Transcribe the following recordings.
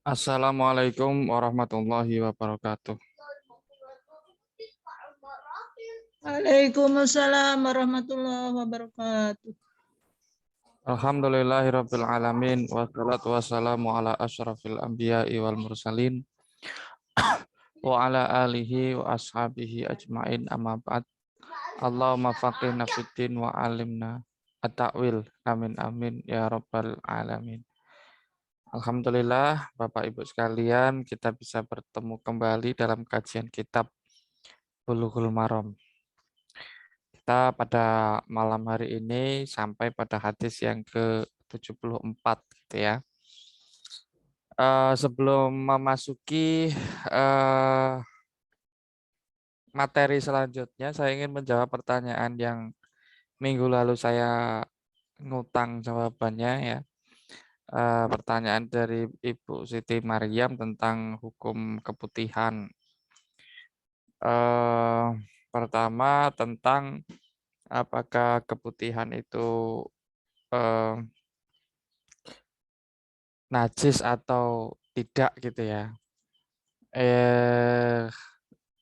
Assalamualaikum warahmatullahi wabarakatuh. Waalaikumsalam warahmatullahi wabarakatuh. Alhamdulillahirabbil alamin wassalatu wassalamu ala asyrafil anbiya'i wal mursalin wa ala alihi wa ashabihi ajmain amma ba'd. Allahumma faqihna fiddin wa alimna at-ta'wil. Amin amin ya rabbal alamin. Alhamdulillah Bapak Ibu sekalian, kita bisa bertemu kembali dalam kajian kitab Bulughul Maram. Kita pada malam hari ini sampai pada hadis yang ke-74 gitu ya. Sebelum memasuki materi selanjutnya, saya ingin menjawab pertanyaan yang minggu lalu saya ngutang jawabannya ya. Pertanyaan dari Ibu Siti Maryam tentang hukum keputihan. Pertama tentang apakah keputihan itu najis atau tidak gitu ya.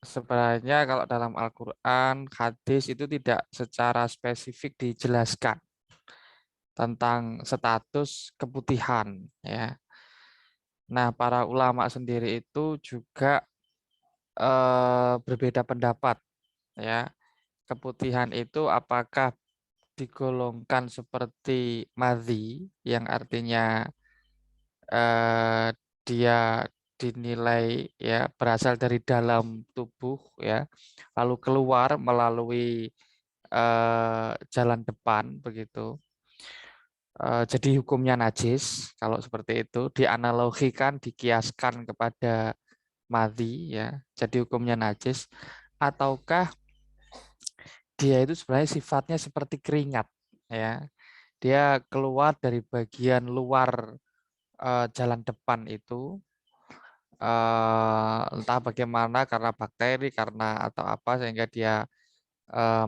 Sebenarnya kalau dalam Al-Quran, hadis itu tidak secara spesifik dijelaskan tentang status keputihan ya. Nah, para ulama sendiri itu juga berbeda pendapat ya. Keputihan itu apakah digolongkan seperti madhi yang artinya dia dinilai ya berasal dari dalam tubuh ya, lalu keluar melalui jalan depan begitu. Jadi hukumnya najis kalau seperti itu, dianalogikan, dikiaskan kepada madhi ya. Jadi hukumnya najis, ataukah dia itu sebenarnya sifatnya seperti keringat ya. Dia keluar dari bagian luar jalan depan itu, entah bagaimana karena bakteri karena atau apa sehingga dia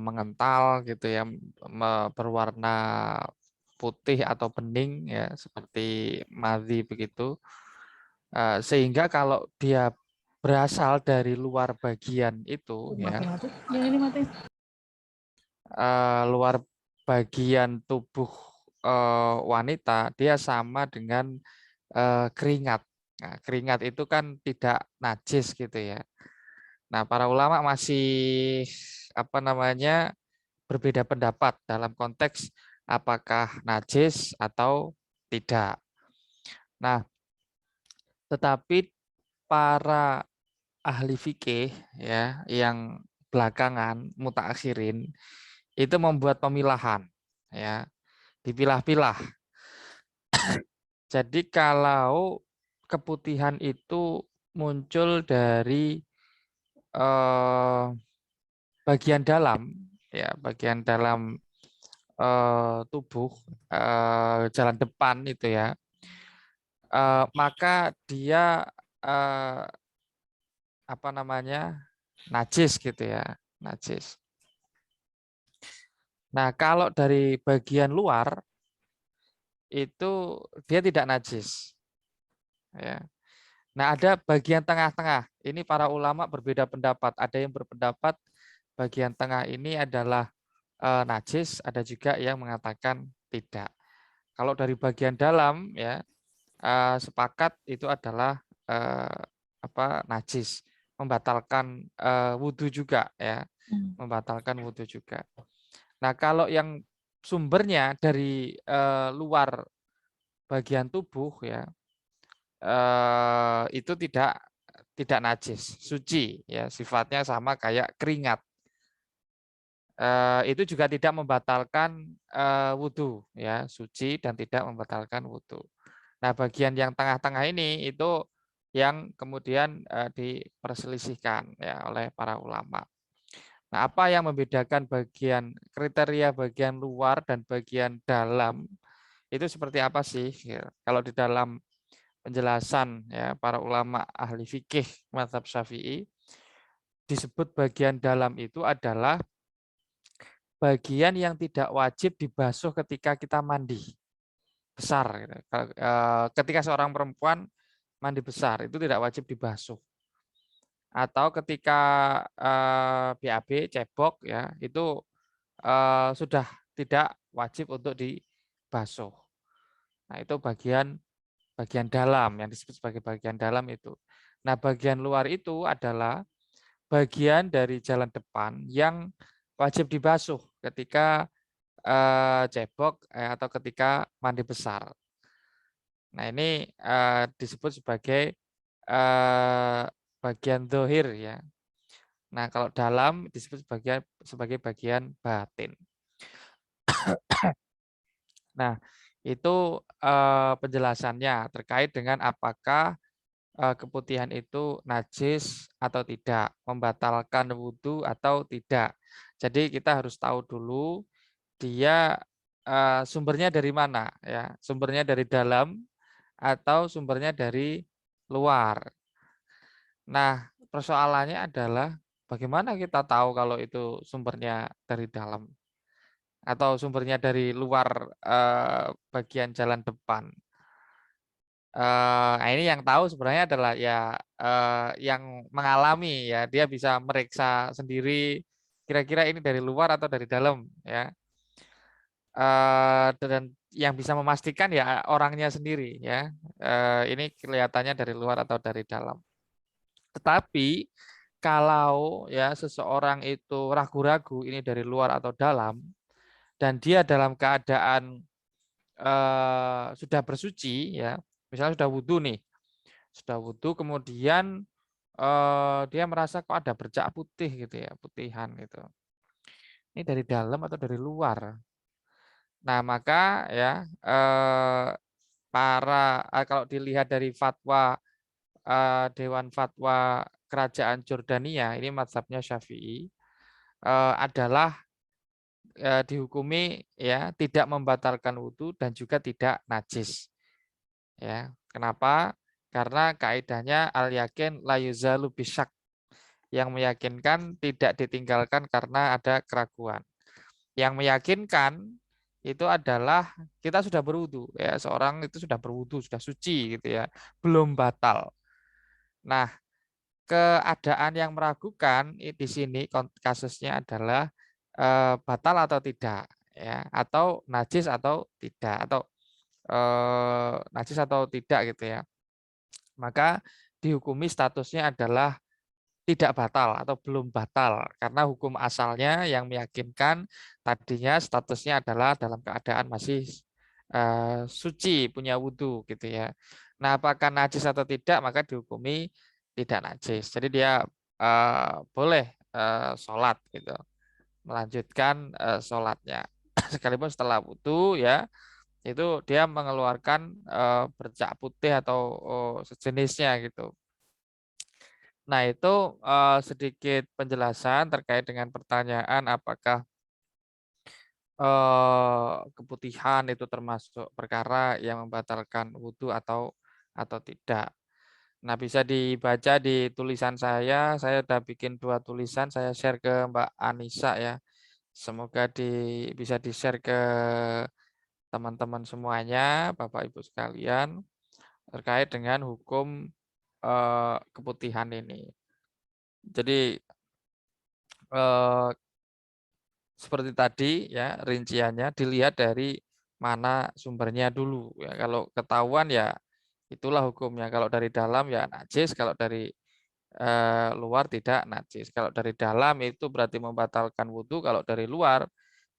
mengental gitu ya, berwarna putih atau bening ya seperti madhi begitu. Sehingga kalau dia berasal dari luar bagian itu ya, luar bagian tubuh wanita, dia sama dengan keringat. Nah, keringat itu kan tidak najis gitu ya. Nah, para ulama masih apa namanya berbeda pendapat dalam konteks apakah najis atau tidak. Nah, tetapi para ahli fikih ya yang belakangan mutaakhirin itu membuat pemilahan ya, dipilah-pilah. Jadi kalau keputihan itu muncul dari bagian dalam ya, bagian dalam tubuh jalan depan itu ya, maka dia apa namanya najis gitu ya, najis. Nah kalau dari bagian luar itu dia tidak najis ya. Nah ada bagian tengah-tengah, ini para ulama berbeda pendapat. Ada yang berpendapat bagian tengah ini adalah najis, ada juga yang mengatakan tidak. Kalau dari bagian dalam ya sepakat itu adalah najis, membatalkan wudhu juga ya, membatalkan wudhu juga. Nah kalau yang sumbernya dari luar bagian tubuh ya, itu tidak najis, suci ya, sifatnya sama kayak keringat. Itu juga tidak membatalkan wudhu ya, suci dan tidak membatalkan wudhu. Nah bagian yang tengah-tengah ini itu yang kemudian diperselisihkan ya oleh para ulama. Nah apa yang membedakan bagian kriteria bagian luar dan bagian dalam itu seperti apa sih? Kalau di dalam penjelasan ya para ulama ahli fikih mazhab Syafi'i, disebut bagian dalam itu adalah bagian yang tidak wajib dibasuh ketika kita mandi. besar. Gitu. Ketika seorang perempuan mandi besar itu tidak wajib dibasuh. Atau ketika BAB cebok ya itu sudah tidak wajib untuk dibasuh. Nah itu bagian bagian dalam yang disebut sebagai bagian dalam itu. Nah bagian luar itu adalah bagian dari jalan depan yang wajib dibasuh ketika cebok atau ketika mandi besar. Nah ini disebut sebagai bagian dohir ya. Nah kalau dalam disebut sebagai bagian batin. Nah itu penjelasannya terkait dengan apakah keputihan itu najis atau tidak, membatalkan wudhu atau tidak. Jadi kita harus tahu dulu dia sumbernya dari mana ya, sumbernya dari dalam atau sumbernya dari luar. Nah, persoalannya adalah bagaimana kita tahu kalau itu sumbernya dari dalam atau sumbernya dari luar bagian jalan depan. Nah ini yang tahu sebenarnya adalah ya yang mengalami ya dia bisa meriksa sendiri kira-kira ini dari luar atau dari dalam ya. Dan yang bisa memastikan ya orangnya sendiri ya. Ini kelihatannya dari luar atau dari dalam. Tetapi kalau ya seseorang itu ragu-ragu ini dari luar atau dalam dan dia dalam keadaan sudah bersuci ya, misalnya sudah wudhu nih, sudah wudhu kemudian dia merasa kok ada bercak putih gitu ya, putihan gitu. Ini dari dalam atau dari luar? Nah maka ya kalau dilihat dari fatwa Dewan Fatwa Kerajaan Jordania, ini mazhabnya Syafi'i, adalah dihukumi ya tidak membatalkan wudhu dan juga tidak najis. Ya, kenapa? Karena kaidahnya al yakin la yuzalu bisyak, yang meyakinkan tidak ditinggalkan karena ada keraguan. Yang meyakinkan itu adalah kita sudah berwudu ya, seorang itu sudah berwudu, sudah suci gitu ya, belum batal. Nah, keadaan yang meragukan di sini kasusnya adalah batal atau tidak ya, atau najis atau tidak, atau najis atau tidak gitu ya. Maka dihukumi statusnya adalah tidak batal atau belum batal karena hukum asalnya yang meyakinkan tadinya statusnya adalah dalam keadaan masih suci, punya wudhu gitu ya. Nah apakah najis atau tidak maka dihukumi tidak najis. Jadi dia boleh sholat gitu, melanjutkan sholatnya sekalipun setelah wudhu ya itu dia mengeluarkan bercak putih atau sejenisnya gitu. Nah, itu sedikit penjelasan terkait dengan pertanyaan apakah keputihan itu termasuk perkara yang membatalkan wudhu atau tidak. Nah, bisa dibaca di tulisan saya. Saya sudah bikin 2 tulisan, saya share ke Mbak Anissa ya. Semoga bisa di-share ke teman-teman semuanya, Bapak Ibu sekalian, terkait dengan hukum keputihan ini. Jadi seperti tadi ya rinciannya dilihat dari mana sumbernya dulu ya. Kalau ketahuan ya itulah hukumnya. Kalau dari dalam ya najis, kalau dari luar tidak najis. Kalau dari dalam itu berarti membatalkan wudhu, kalau dari luar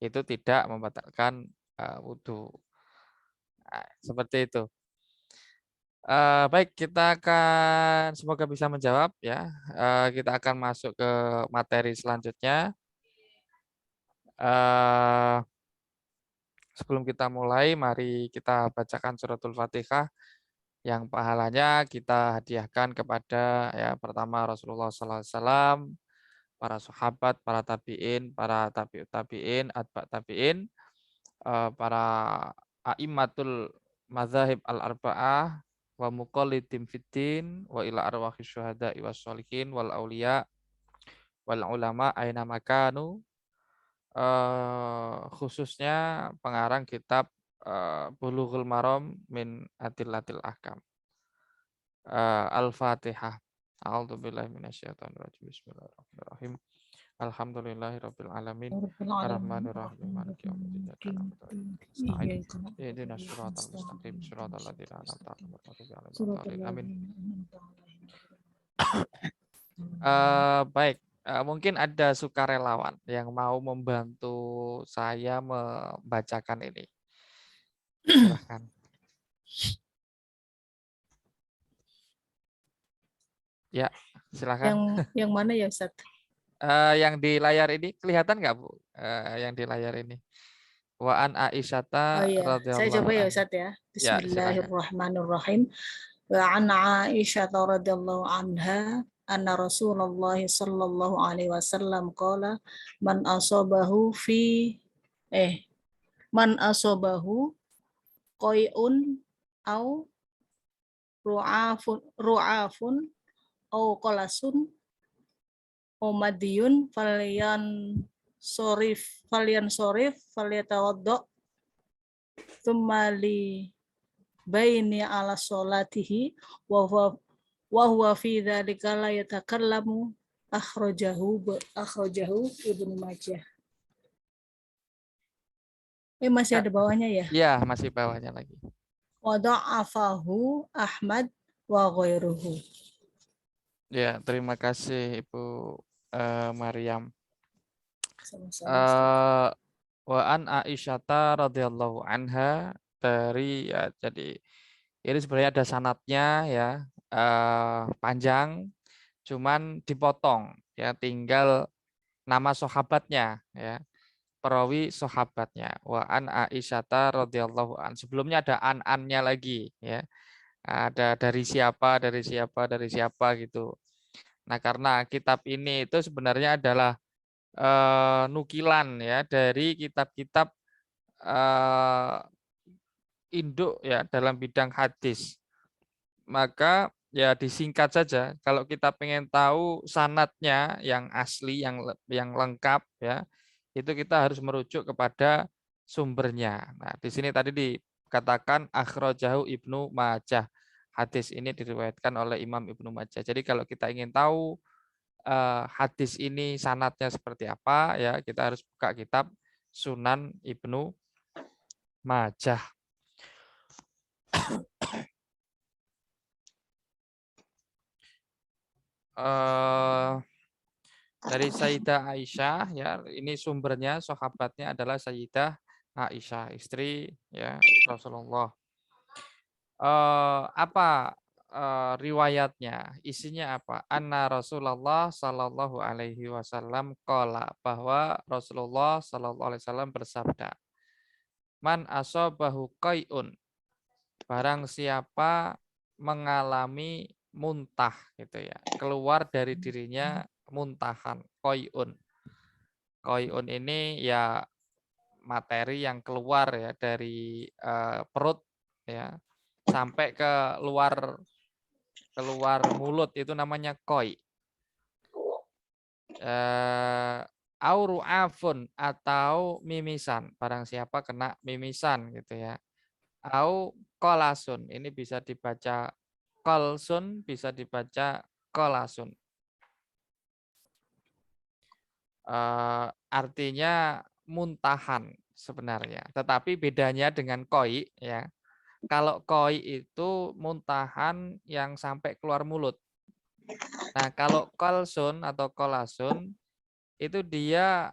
itu tidak membatalkan wudhu. Nah, seperti itu. Baik, kita akan semoga bisa menjawab ya. Kita akan masuk ke materi selanjutnya. Sebelum kita mulai, mari kita bacakan suratul Fatihah yang pahalanya kita hadiahkan kepada ya pertama Rasulullah SAW, para sahabat, para tabiin, para tabiut tabiin, atba tabiin, para a'immatul mazahib al-arba'ah, wa muqallidim fiddin, wa ila arwahi syuhada'i was sholihin, wal aulia, wal ulama, aina makanu, khususnya pengarang kitab Bulughul Maram min Adillatil Ahkam. Al-Fatihah. A'udzubillahi minasyaitonirrajim. Bismillahirrahmanirrahim. Alhamdulillahirabbil alamin. Rabbil alamin Arrahmanirrahim. Maliki yaumiddin. Iyyaka na'budu wa iyyaka nasta'in. Ihdinas siratal mustaqim. Siratal ladzina an'amta 'alaihim ghairil maghdubi 'alaihim waladdallin. Amin. Baik. Mungkin ada sukarelawan yang mau membantu saya membacakan ini. Silahkan. Ya, silakan. Yang mana ya, Ustaz? Yang di layar ini kelihatan nggak, Bu? Yang di layar ini. Wa an Aisyata Oh iya, saya radhiyallahu coba ya, anha. Ustaz ya. Ya, silakan. Bismillahirrahmanirrahim. Wa an Aisyah radhiyallahu anha anna Rasulullah sallallahu alaihi wasallam qala man asabahu man asabahu qai'un au ru'afun au qalasun au madiyun falyan sorif falyatawaddo thumma li baini ala sholatihi wa huwa fi dzalika la yatakallamu akhrajahu Ibnu Majah. Masih ada bawahnya ya? Ya, masih bawahnya lagi. Wa dha'afahu Ahmad wa ghairuhu. Ya, terima kasih Ibu Maryam. Sama-sama. Wa an Aisyata radhiyallahu anha dari ya, jadi ini sebenarnya ada sanadnya ya, panjang, cuman dipotong ya, tinggal nama sahabatnya ya, perawi sahabatnya. Wa an Aisyata radhiyallahu an. Sebelumnya ada an-annya lagi ya. Ada dari siapa gitu. Nah, karena kitab ini itu sebenarnya adalah nukilan ya dari kitab-kitab induk ya dalam bidang hadis. Maka ya disingkat saja. Kalau kita pengen tahu sanadnya yang asli, yang lengkap ya, itu kita harus merujuk kepada sumbernya. Nah, di sini tadi dikatakan akhrajahu Ibnu Majah. Hadis ini diriwayatkan oleh Imam Ibnu Majah. Jadi kalau kita ingin tahu hadis ini sanadnya seperti apa ya, kita harus buka kitab Sunan Ibnu Majah. Dari Sayyidah Aisyah ya, ini sumbernya sahabatnya adalah Sayyidah Aisyah, istri ya Rasulullah. Apa riwayatnya? Isinya apa? Anna Rasulullah Sallallahu Alaihi Wasallam qala, bahwa Rasulullah Sallallahu Alaihi Wasallam bersabda, man asobahu qai'un, barang siapa mengalami muntah gitu ya, keluar dari dirinya muntahan, qai'un. Qai'un ini ya materi yang keluar ya dari perut ya sampai ke keluar mulut, itu namanya qai. Auru'afun, atau mimisan, barang siapa kena mimisan gitu ya. Au kolasun, ini bisa dibaca kolsun, bisa dibaca kolasun. Artinya muntahan sebenarnya, tetapi bedanya dengan koi ya. Kalau koi itu muntahan yang sampai keluar mulut. Nah, kalau kolsun atau kolasun itu dia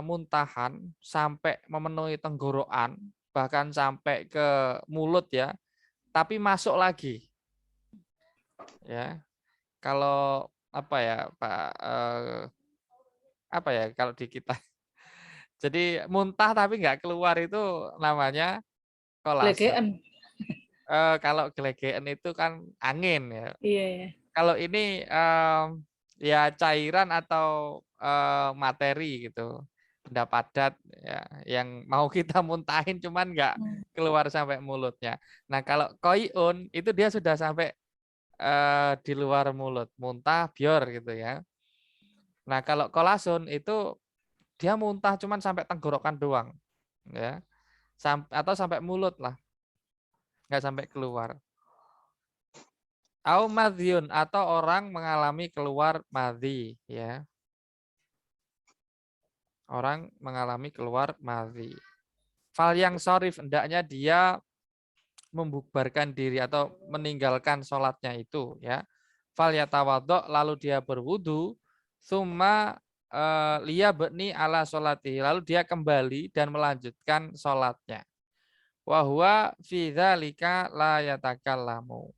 muntahan sampai memenuhi tenggorokan, bahkan sampai ke mulut ya, tapi masuk lagi. Ya, kalau apa ya Pak, apa ya kalau di kita, jadi muntah tapi nggak keluar itu namanya kolasun. Legean. Kalau gelegean itu kan angin ya. Iya ya. Kalau ini ya cairan atau materi gitu, benda padat ya, yang mau kita muntahin cuman nggak keluar sampai mulutnya. Nah, kalau koiun itu dia sudah sampai di luar mulut, muntah bior gitu ya. Nah, kalau kolasun itu dia muntah cuman sampai tenggorokan doang ya. atau sampai mulut lah, nggak sampai keluar. Au madhyun, atau orang mengalami keluar madhi, ya. Orang mengalami keluar madhi. Fal yang sorif, hendaknya dia membubarkan diri atau meninggalkan sholatnya itu, ya. Fal yatawaddo, lalu dia berwudu, summa liya bni ala sholati, lalu dia kembali dan melanjutkan sholatnya. Wahwa fi dzalika la yatakallamu.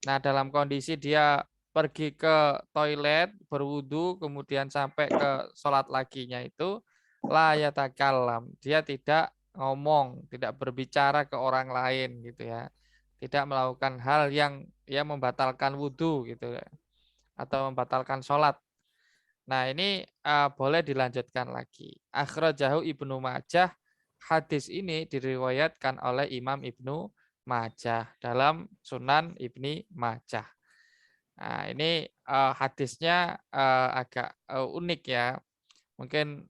Nah, dalam kondisi dia pergi ke toilet, berwudu, kemudian sampai ke sholat laginya itu, la yatakallam, dia tidak ngomong, tidak berbicara ke orang lain gitu ya. Tidak melakukan hal yang ya membatalkan wudu gitu ya, atau membatalkan sholat. Nah, ini boleh dilanjutkan lagi. Akhrajahu Ibnu Majah, hadis ini diriwayatkan oleh Imam Ibnu Majah dalam Sunan Ibni Majah. Nah, ini hadisnya agak unik ya. Mungkin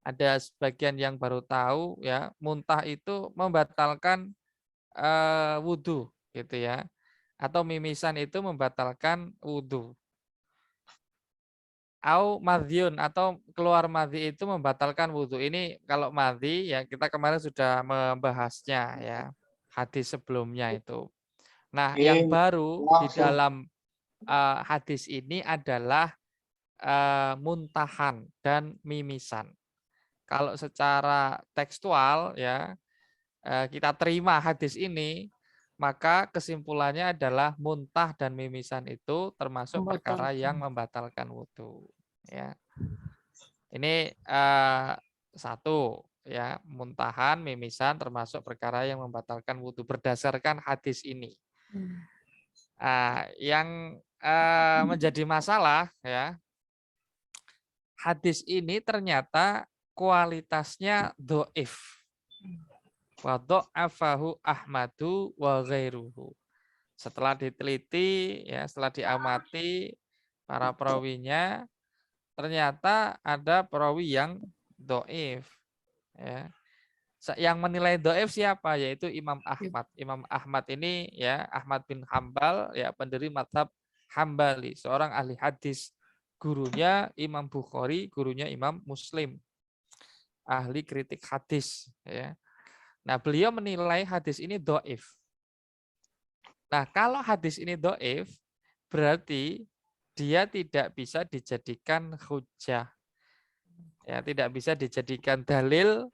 ada sebagian yang baru tahu ya, muntah itu membatalkan wudhu gitu ya. Atau mimisan itu membatalkan wudhu. Au madhyun, atau keluar madhi itu membatalkan wudhu. Ini kalau madhi ya kita kemarin sudah membahasnya ya, hadis sebelumnya itu. Nah, yang baru di dalam hadis ini adalah muntahan dan mimisan. Kalau secara tekstual ya kita terima hadis ini, maka kesimpulannya adalah muntah dan mimisan itu termasuk perkara yang membatalkan wudhu. Ya, ini satu ya, muntahan, mimisan termasuk perkara yang membatalkan wudhu berdasarkan hadis ini. Yang menjadi masalah ya, hadis ini ternyata kualitasnya doif. Wa dha'afahu Ahmadu wa ghairuhu. Setelah diteliti ya, setelah diamati para perawinya, ternyata ada perawi yang doif ya. Yang menilai doif siapa? Yaitu Imam Ahmad. Imam Ahmad ini ya, Ahmad bin Hambal ya, pendiri mazhab Hambali, seorang ahli hadis. Gurunya Imam Bukhari, gurunya Imam Muslim, ahli kritik hadis ya. Nah, beliau menilai hadis ini doif. Nah, kalau hadis ini doif, berarti dia tidak bisa dijadikan hujah. Ya, tidak bisa dijadikan dalil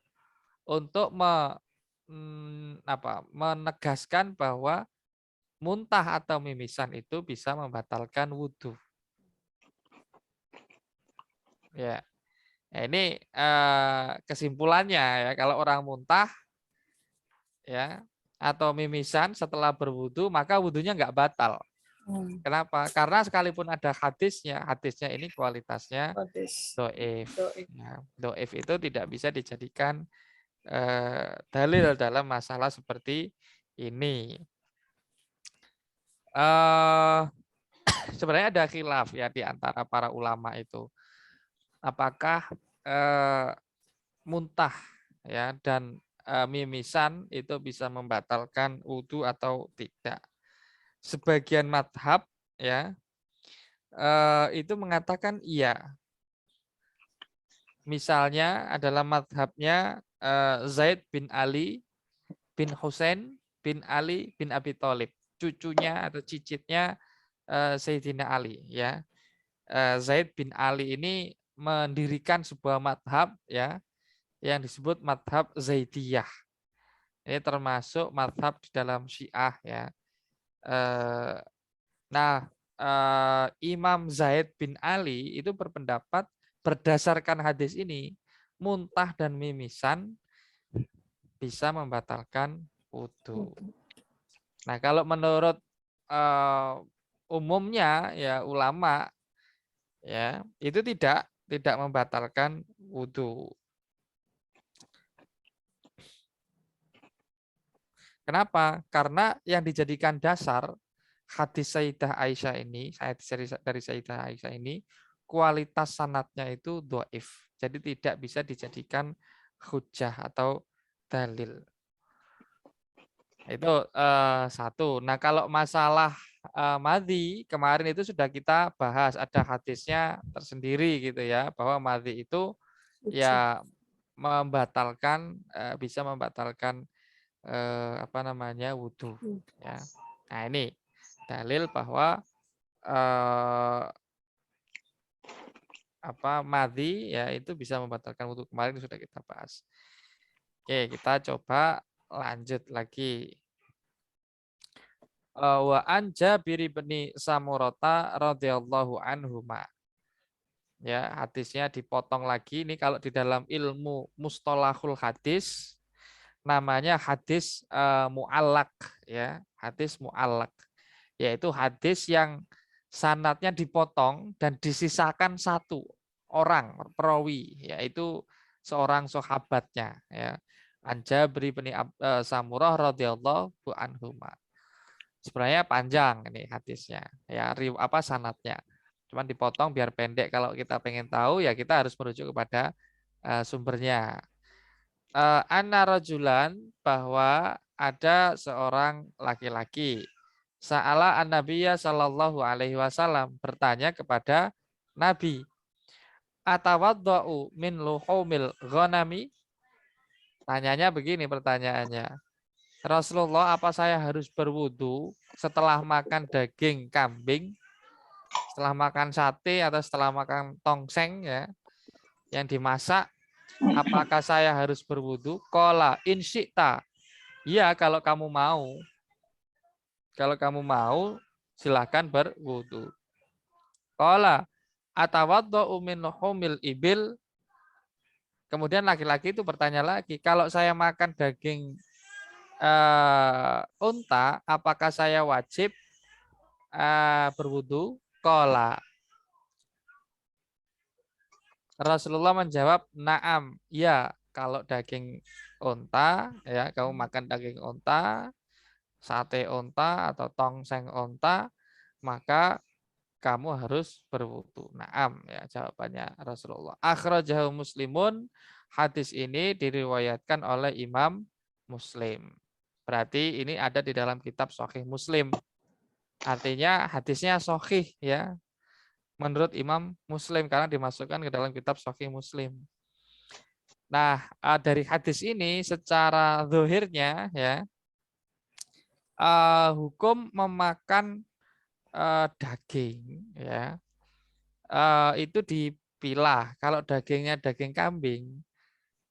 untuk menegaskan bahwa muntah atau mimisan itu bisa membatalkan wudhu. Ya, ini kesimpulannya ya, kalau orang muntah ya atau mimisan setelah berwudu, maka wudunya nggak batal. Kenapa? Karena sekalipun ada hadisnya, hadisnya ini kualitasnya doif. Nah, doif itu tidak bisa dijadikan dalil dalam masalah seperti ini. Sebenarnya ada khilaf ya di antara para ulama itu. Apakah muntah ya dan mimisan itu bisa membatalkan wudhu atau tidak? Sebagian madhab ya itu mengatakan iya. Misalnya adalah madhabnya Zaid bin Ali bin Husain bin Ali bin Abi Thalib, cucunya atau cicitnya Sayyidina Ali ya. Zaid bin Ali ini mendirikan sebuah madhab ya yang disebut madhab Zaidiyah. Ini termasuk madhab di dalam Syiah ya. Nah, Imam Zaid bin Ali itu berpendapat berdasarkan hadis ini, muntah dan mimisan bisa membatalkan wudhu. Nah, kalau menurut umumnya ya ulama ya itu tidak membatalkan wudhu. Kenapa? Karena yang dijadikan dasar hadis Sayyidah Aisyah ini, dari Sayyidah Aisyah ini, kualitas sanadnya itu dhaif. Jadi tidak bisa dijadikan hujjah atau dalil. Itu satu. Nah, kalau masalah madhi kemarin itu sudah kita bahas, ada hadisnya tersendiri gitu ya, bahwa madhi itu Suci. ya membatalkan bisa membatalkan apa namanya wudhu ya. Nah, ini dalil bahwa apa madhi ya itu bisa membatalkan wudhu, kemarin sudah kita bahas. Oke, kita coba lanjut lagi. Wa an Jabir bin Samurata radhiyallahu anhuma. Ya, hadisnya dipotong lagi. Ini kalau di dalam ilmu mustalahul hadis namanya hadis mu'allaq ya, hadis mu'allaq. Yaitu hadis yang sanadnya dipotong dan disisakan satu orang perawi, yaitu seorang sahabatnya ya. An Jabir bin Samurah radhiyallahu anhuma. Sebenarnya panjang ini hadisnya ya, apa sanatnya. Cuman dipotong biar pendek. Kalau kita pengen tahu ya kita harus merujuk kepada sumbernya. Anna rajulan, bahwa ada seorang laki-laki. Sa'ala an-nabiyya sallallahu alaihi wasallam, bertanya kepada Nabi. Atawadda'u min luhumil ghanami? Tanyanya begini pertanyaannya. Rasulullah, apa saya harus berwudu setelah makan daging kambing, setelah makan sate atau setelah makan tongseng ya, yang dimasak, apakah saya harus berwudu? Qala in syi'ta. Ya, kalau kamu mau. Kalau kamu mau, silahkan berwudu. Qala atawadda'u min luhumil ibil. Kemudian laki-laki itu bertanya lagi, kalau saya makan daging unta, apakah saya wajib berwudu? Qala. Rasulullah menjawab, na'am, ya, kalau daging unta, ya, kamu makan daging unta, sate unta atau tongseng unta, maka kamu harus berwudu. Na'am, ya, jawabannya Rasulullah. Akhrajahu Muslimun, hadis ini diriwayatkan oleh Imam Muslim. Berarti ini ada di dalam kitab Sahih Muslim. Artinya hadisnya sahih ya, menurut Imam Muslim karena dimasukkan ke dalam kitab Sahih Muslim. Nah, dari hadis ini secara zahirnya ya, hukum memakan daging ya, itu dipilah. Kalau dagingnya daging kambing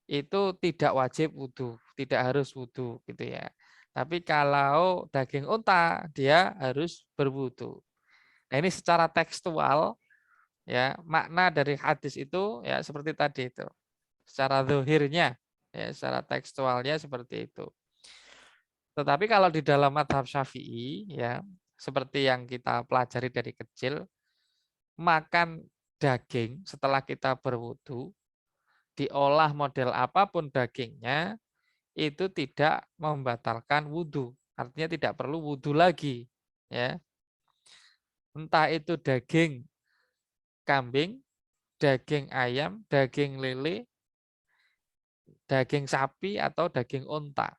itu tidak wajib wudhu, tidak harus wudhu gitu ya. Tapi kalau daging unta dia harus berwudhu. Nah, ini secara tekstual ya, makna dari hadis itu ya seperti tadi itu. Secara zahirnya ya, secara tekstualnya seperti itu. Tetapi kalau di dalam mazhab Syafi'i ya, seperti yang kita pelajari dari kecil, makan daging setelah kita berwudu, diolah model apapun dagingnya, itu tidak membatalkan wudu. Artinya tidak perlu wudu lagi. Ya. Entah itu daging kambing, daging ayam, daging lele, daging sapi, atau daging unta.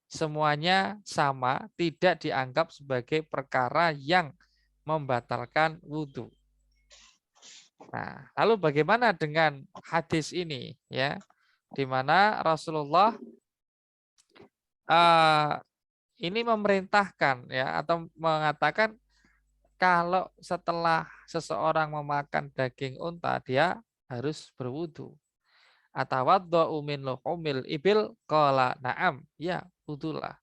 Semuanya sama, tidak dianggap sebagai perkara yang membatalkan wudhu. Nah, lalu bagaimana dengan hadis ini, ya, di mana Rasulullah ini memerintahkan, ya, atau mengatakan kalau setelah seseorang memakan daging unta dia harus berwudhu. Atawadda'u min luhumil ibil qala na'am, ya, wudulah.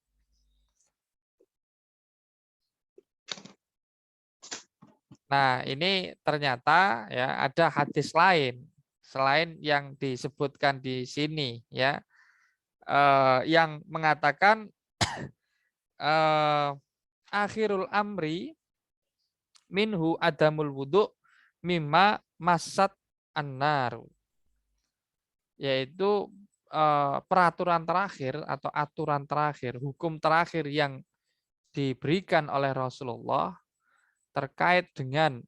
Nah, ini ternyata ya ada hadis lain selain yang disebutkan di sini ya, yang mengatakan akhirul amri minhu adamul wudu mimma masat annaru, yaitu peraturan terakhir atau aturan terakhir, hukum terakhir yang diberikan oleh Rasulullah terkait dengan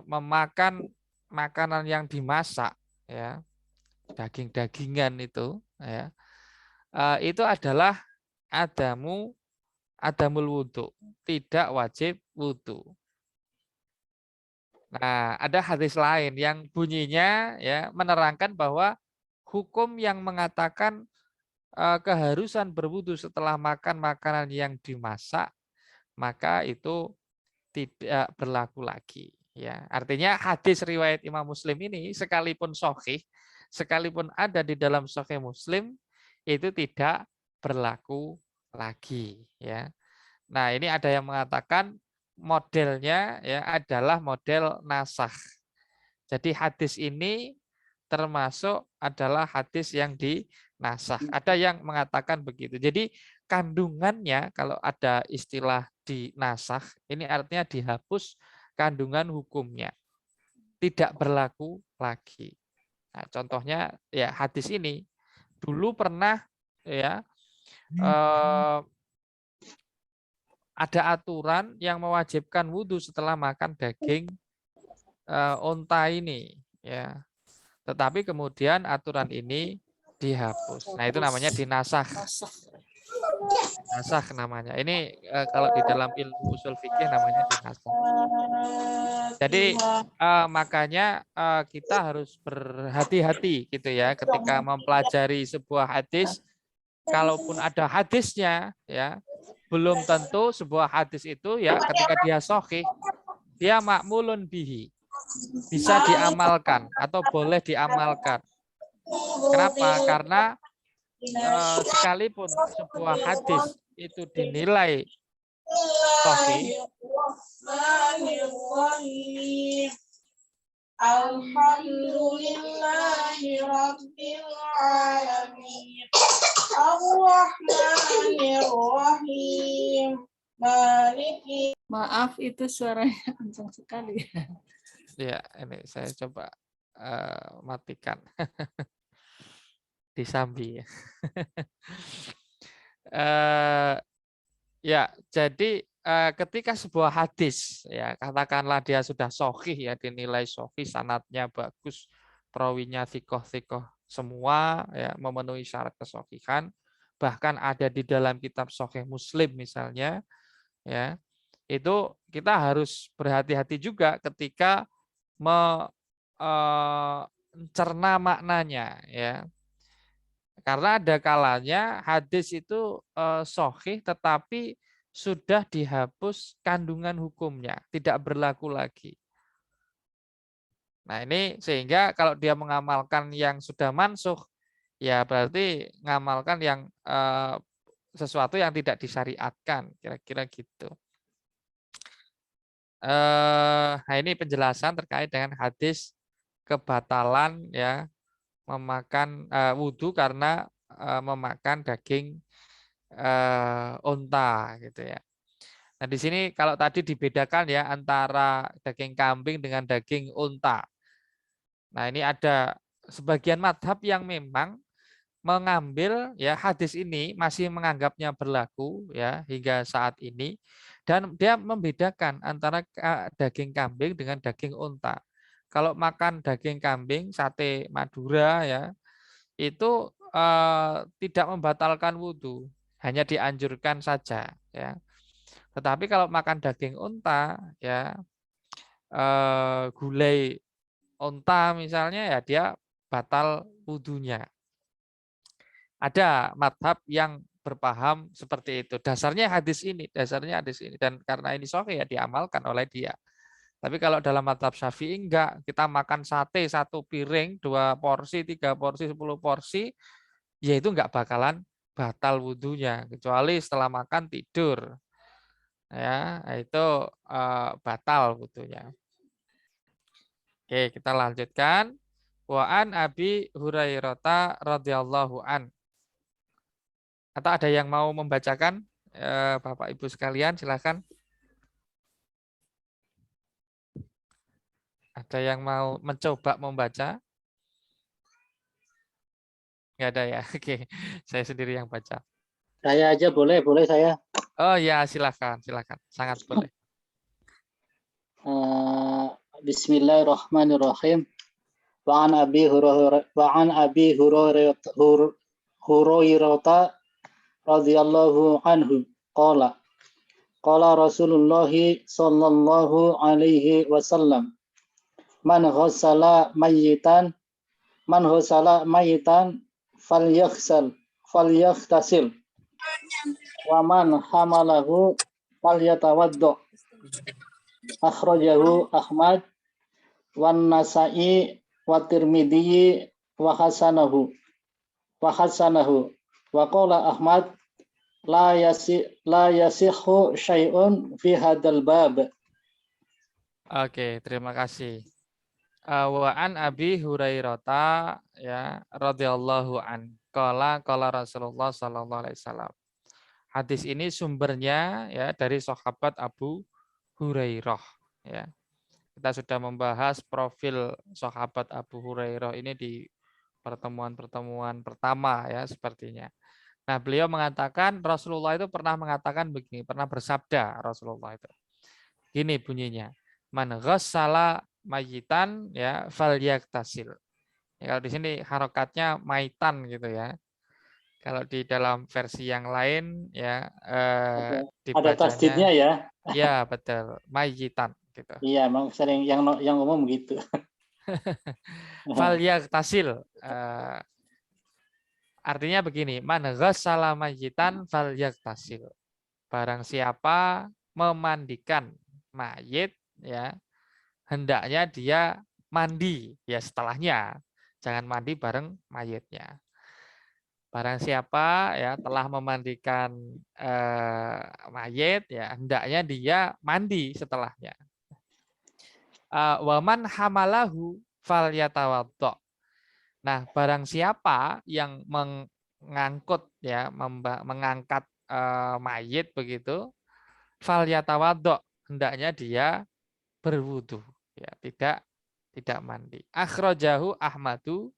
memakan makanan yang dimasak ya, daging-dagingan itu, ya, itu adalah adamul wudhu, tidak wajib wudhu. Nah, ada hadis lain yang bunyinya ya menerangkan bahwa hukum yang mengatakan keharusan berwudu setelah makan makanan yang dimasak, maka itu tidak berlaku lagi. Ya, artinya hadis riwayat Imam Muslim ini sekalipun sahih, sekalipun ada di dalam sahih Muslim, itu tidak berlaku lagi. Ya. Nah, ini ada yang mengatakan modelnya ya adalah model nasakh. Jadi hadis ini termasuk adalah hadis yang dinasakh. Ada yang mengatakan begitu. Jadi kandungannya kalau ada istilah dinasakh, ini artinya dihapus kandungan hukumnya. Tidak berlaku lagi. Nah, contohnya ya hadis ini dulu pernah ya ada aturan yang mewajibkan wudhu setelah makan daging unta ini, ya. Tetapi kemudian aturan ini dihapus. Nah, itu namanya dinasakh. Nasakh namanya. Ini kalau di dalam ilmu usul fikih namanya dinasakh. Jadi makanya kita harus berhati-hati gitu ya ketika mempelajari sebuah hadis. Kalaupun ada hadisnya, ya belum tentu sebuah hadis itu ya ketika dia sahih, dia makmulun bihi, bisa diamalkan atau boleh diamalkan. Kenapa? Karena sekalipun sebuah hadis itu dinilai sahih, Alhamdulillahi Rabbil Alamin Ar-Rahmanir-Rahim Maliki. Maaf, itu suaranya kencang sekali. Ya, ini saya coba matikan. Disambi. Ya, jadi ketika sebuah hadis, ya katakanlah dia sudah sahih ya dinilai sahih, sanadnya bagus, perawinya thikoh semua, ya memenuhi syarat kesahihan, bahkan ada di dalam kitab Sahih Muslim misalnya, ya itu kita harus berhati-hati juga ketika mencerna maknanya, ya. Karena ada kalanya hadis itu sahih tetapi sudah dihapus kandungan hukumnya, tidak berlaku lagi. Nah, ini sehingga kalau dia mengamalkan yang sudah mansukh, ya berarti mengamalkan yang sesuatu yang tidak disyariatkan, kira-kira gitu. Nah, ini penjelasan terkait dengan hadis kebatalan ya memakan wudhu karena memakan daging unta gitu ya. Nah, di sini kalau tadi dibedakan ya antara daging kambing dengan daging unta. Nah, ini ada sebagian madhab yang memang mengambil ya hadis ini masih menganggapnya berlaku ya hingga saat ini dan dia membedakan antara daging kambing dengan daging unta. Kalau makan daging kambing sate Madura ya itu tidak membatalkan wudhu, hanya dianjurkan saja ya. Tetapi kalau makan daging unta ya gulai unta misalnya ya dia batal wudhunya. Ada madhab yang berpaham seperti itu. Dasarnya hadis ini, dan karena ini sahih ya diamalkan oleh dia. Tapi kalau dalam madhab Syafi'i enggak, kita makan sate 1 piring, 2 porsi, 3 porsi, 10 porsi, ya itu enggak bakalan batal wudhunya kecuali setelah makan tidur. Ya, itu batal wudhunya. Oke, kita lanjutkan. Wa an Abi Hurairah radhiyallahu an. Atau ada yang mau membacakan? Bapak Ibu sekalian, silakan. Ada yang mau mencoba membaca? Nggak ada ya? Oke, saya sendiri yang baca. Saya aja boleh saya. Oh ya, silakan, sangat boleh. Bismillahirrahmanirrahim. وعن أبي هريرة رضي الله عنه قال قال رسول الله صلى الله عليه وسلم من غسل ميتا فليغتسل ومن حمله فليتوضأ أخرجه أحمد والنسائي والترمذي وحسنه وقال أحمد لا يصح شيء في هذا الباب. Oke, terima kasih. Wa an Abi Hurairah ya radhiyallahu an. Qala Rasulullah sallallahu alaihi wasallam. Hadis ini sumbernya ya dari sahabat Abu Hurairah ya. Kita sudah membahas profil sahabat Abu Hurairah ini di pertemuan-pertemuan pertama ya sepertinya. Nah, beliau mengatakan Rasulullah itu pernah mengatakan begini, pernah bersabda Rasulullah itu. Gini bunyinya. Man ghassala mayitan ya falyaktasil. Ya, kalau di sini harokatnya maitan gitu ya. Kalau di dalam versi yang lain ya Ada tasdidnya ya. Ya, betul. Mayitan gitu. Iya, memang sering yang umum gitu. Falyaktasil artinya begini, man ghassala mayitan falyaktasil. Barang siapa memandikan mayit ya, hendaknya dia mandi ya setelahnya. Jangan mandi bareng mayitnya. Barang siapa ya telah memandikan mayit ya, hendaknya dia mandi setelahnya. Waman hamalahu falyatawaddo. Nah, barang siapa yang mengangkut ya, mengangkat mayit begitu, falyatawaddo, hendaknya dia berwudu ya, tidak mandi. Akhrajahu Ahmadu.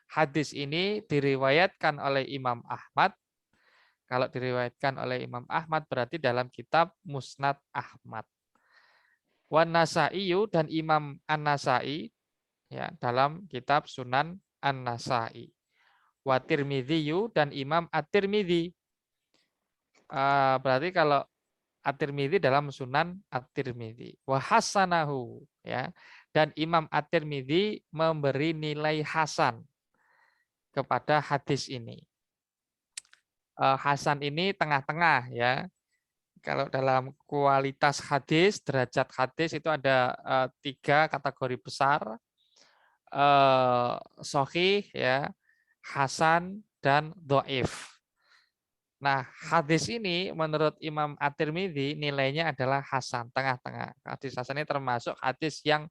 Hadis ini diriwayatkan oleh Imam Ahmad. Kalau diriwayatkan oleh Imam Ahmad berarti dalam kitab Musnad Ahmad. Wan Nasa'i dan Imam An-Nasa'i ya dalam kitab Sunan An-Nasa'i. Wa Tirmidzi dan Imam At-Tirmidzi. Berarti kalau At-Tirmidzi dalam Sunan At-Tirmidzi. Wa hasanahu ya. Dan Imam At-Tirmidzi memberi nilai hasan kepada hadis ini. Hasan ini tengah-tengah ya. Kalau dalam kualitas hadis, derajat hadis itu ada 3 kategori besar. Sahih ya, hasan dan dhaif. Nah, hadis ini menurut Imam At-Tirmidzi nilainya adalah hasan, tengah-tengah. Hadis hasan ini termasuk hadis yang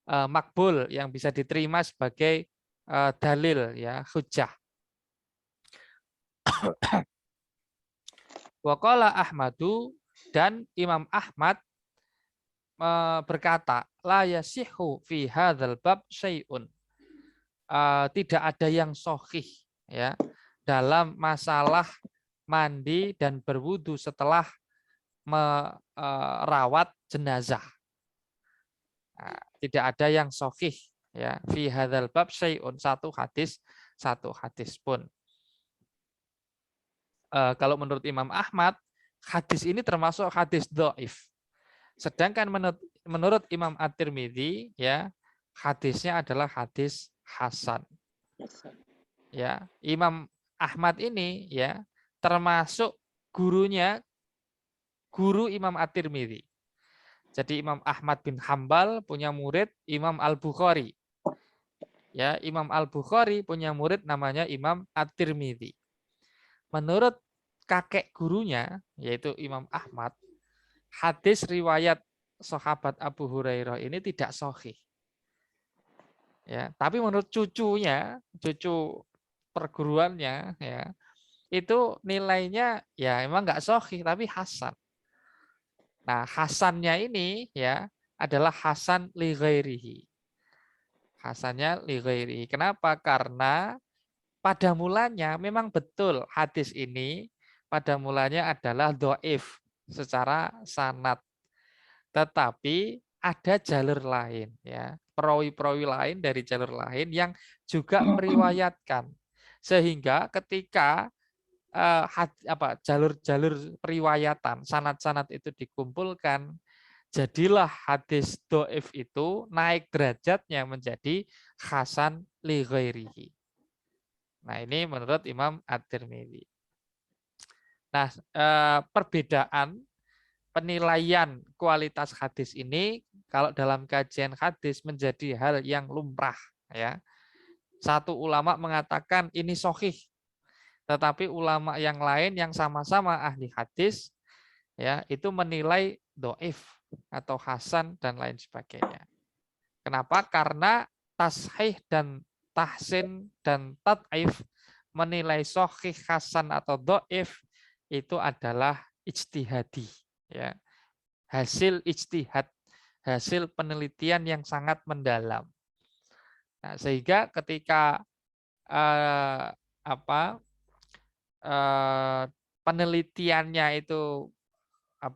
makbul, yang bisa diterima sebagai dalil ya, hujjah. Waqala Ahmadu dan Imam Ahmad berkata, la yasihu fi hadzal bab syai'un. Tidak ada yang sahih ya dalam masalah mandi dan berwudu setelah merawat jenazah. Tidak ada yang sahih ya fi hadzal bab syai'un, satu hadis pun. Kalau menurut Imam Ahmad, hadis ini termasuk hadis dhaif. Sedangkan menurut Imam At-Tirmidzi ya, hadisnya adalah hadis hasan. Ya, Imam Ahmad ini ya termasuk guru Imam At-Tirmidzi. Jadi Imam Ahmad bin Hambal punya murid Imam Al-Bukhari. Ya, Imam Al-Bukhari punya murid namanya Imam At-Tirmidzi. Menurut kakek gurunya, yaitu Imam Ahmad, hadis riwayat sahabat Abu Hurairah ini tidak sahih. Ya, tapi menurut cucunya, cucu perguruannya, ya, itu nilainya ya emang nggak sahih, tapi hasan. Nah, hasannya ini ya adalah hasan li ghairihi. Hasannya li ghairihi. Kenapa? Karena pada mulanya memang betul hadis ini pada mulanya adalah dhaif secara sanad. Tetapi ada jalur lain ya. perawi-perawi lain dari jalur lain yang juga meriwayatkan, sehingga ketika jalur-jalur periwayatan sanad-sanad itu dikumpulkan, jadilah hadis doif itu naik derajatnya menjadi hasan li ghairihi. Nah, ini menurut Imam At-Tirmidzi. Nah, perbedaan penilaian kualitas hadis ini kalau dalam kajian hadis menjadi hal yang lumrah, ya. Satu ulama mengatakan ini sahih, tetapi ulama yang lain yang sama-sama ahli hadis, ya, itu menilai doif atau hasan dan lain sebagainya. Kenapa? Karena tashih dan tahsin dan tad'if menilai sahih, hasan atau doif itu adalah ijtihadi, ya. Hasil ijtihad, hasil penelitian yang sangat mendalam. Nah, sehingga ketika penelitiannya itu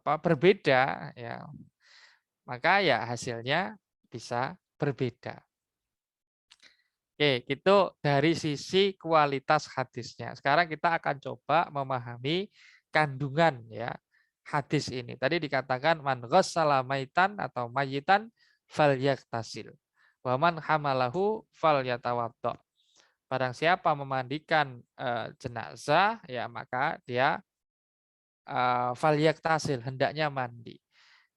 berbeda, ya, maka ya hasilnya bisa berbeda. Oke, itu dari sisi kualitas hadisnya. Sekarang kita akan coba memahami kandungan, ya, hadis ini. Tadi dikatakan man ghassala maitan atau mayitan falyaktasil. Wa man hamalahu falyatawaddo. Barang siapa memandikan jenazah, ya, maka dia falyaktasil, hendaknya mandi.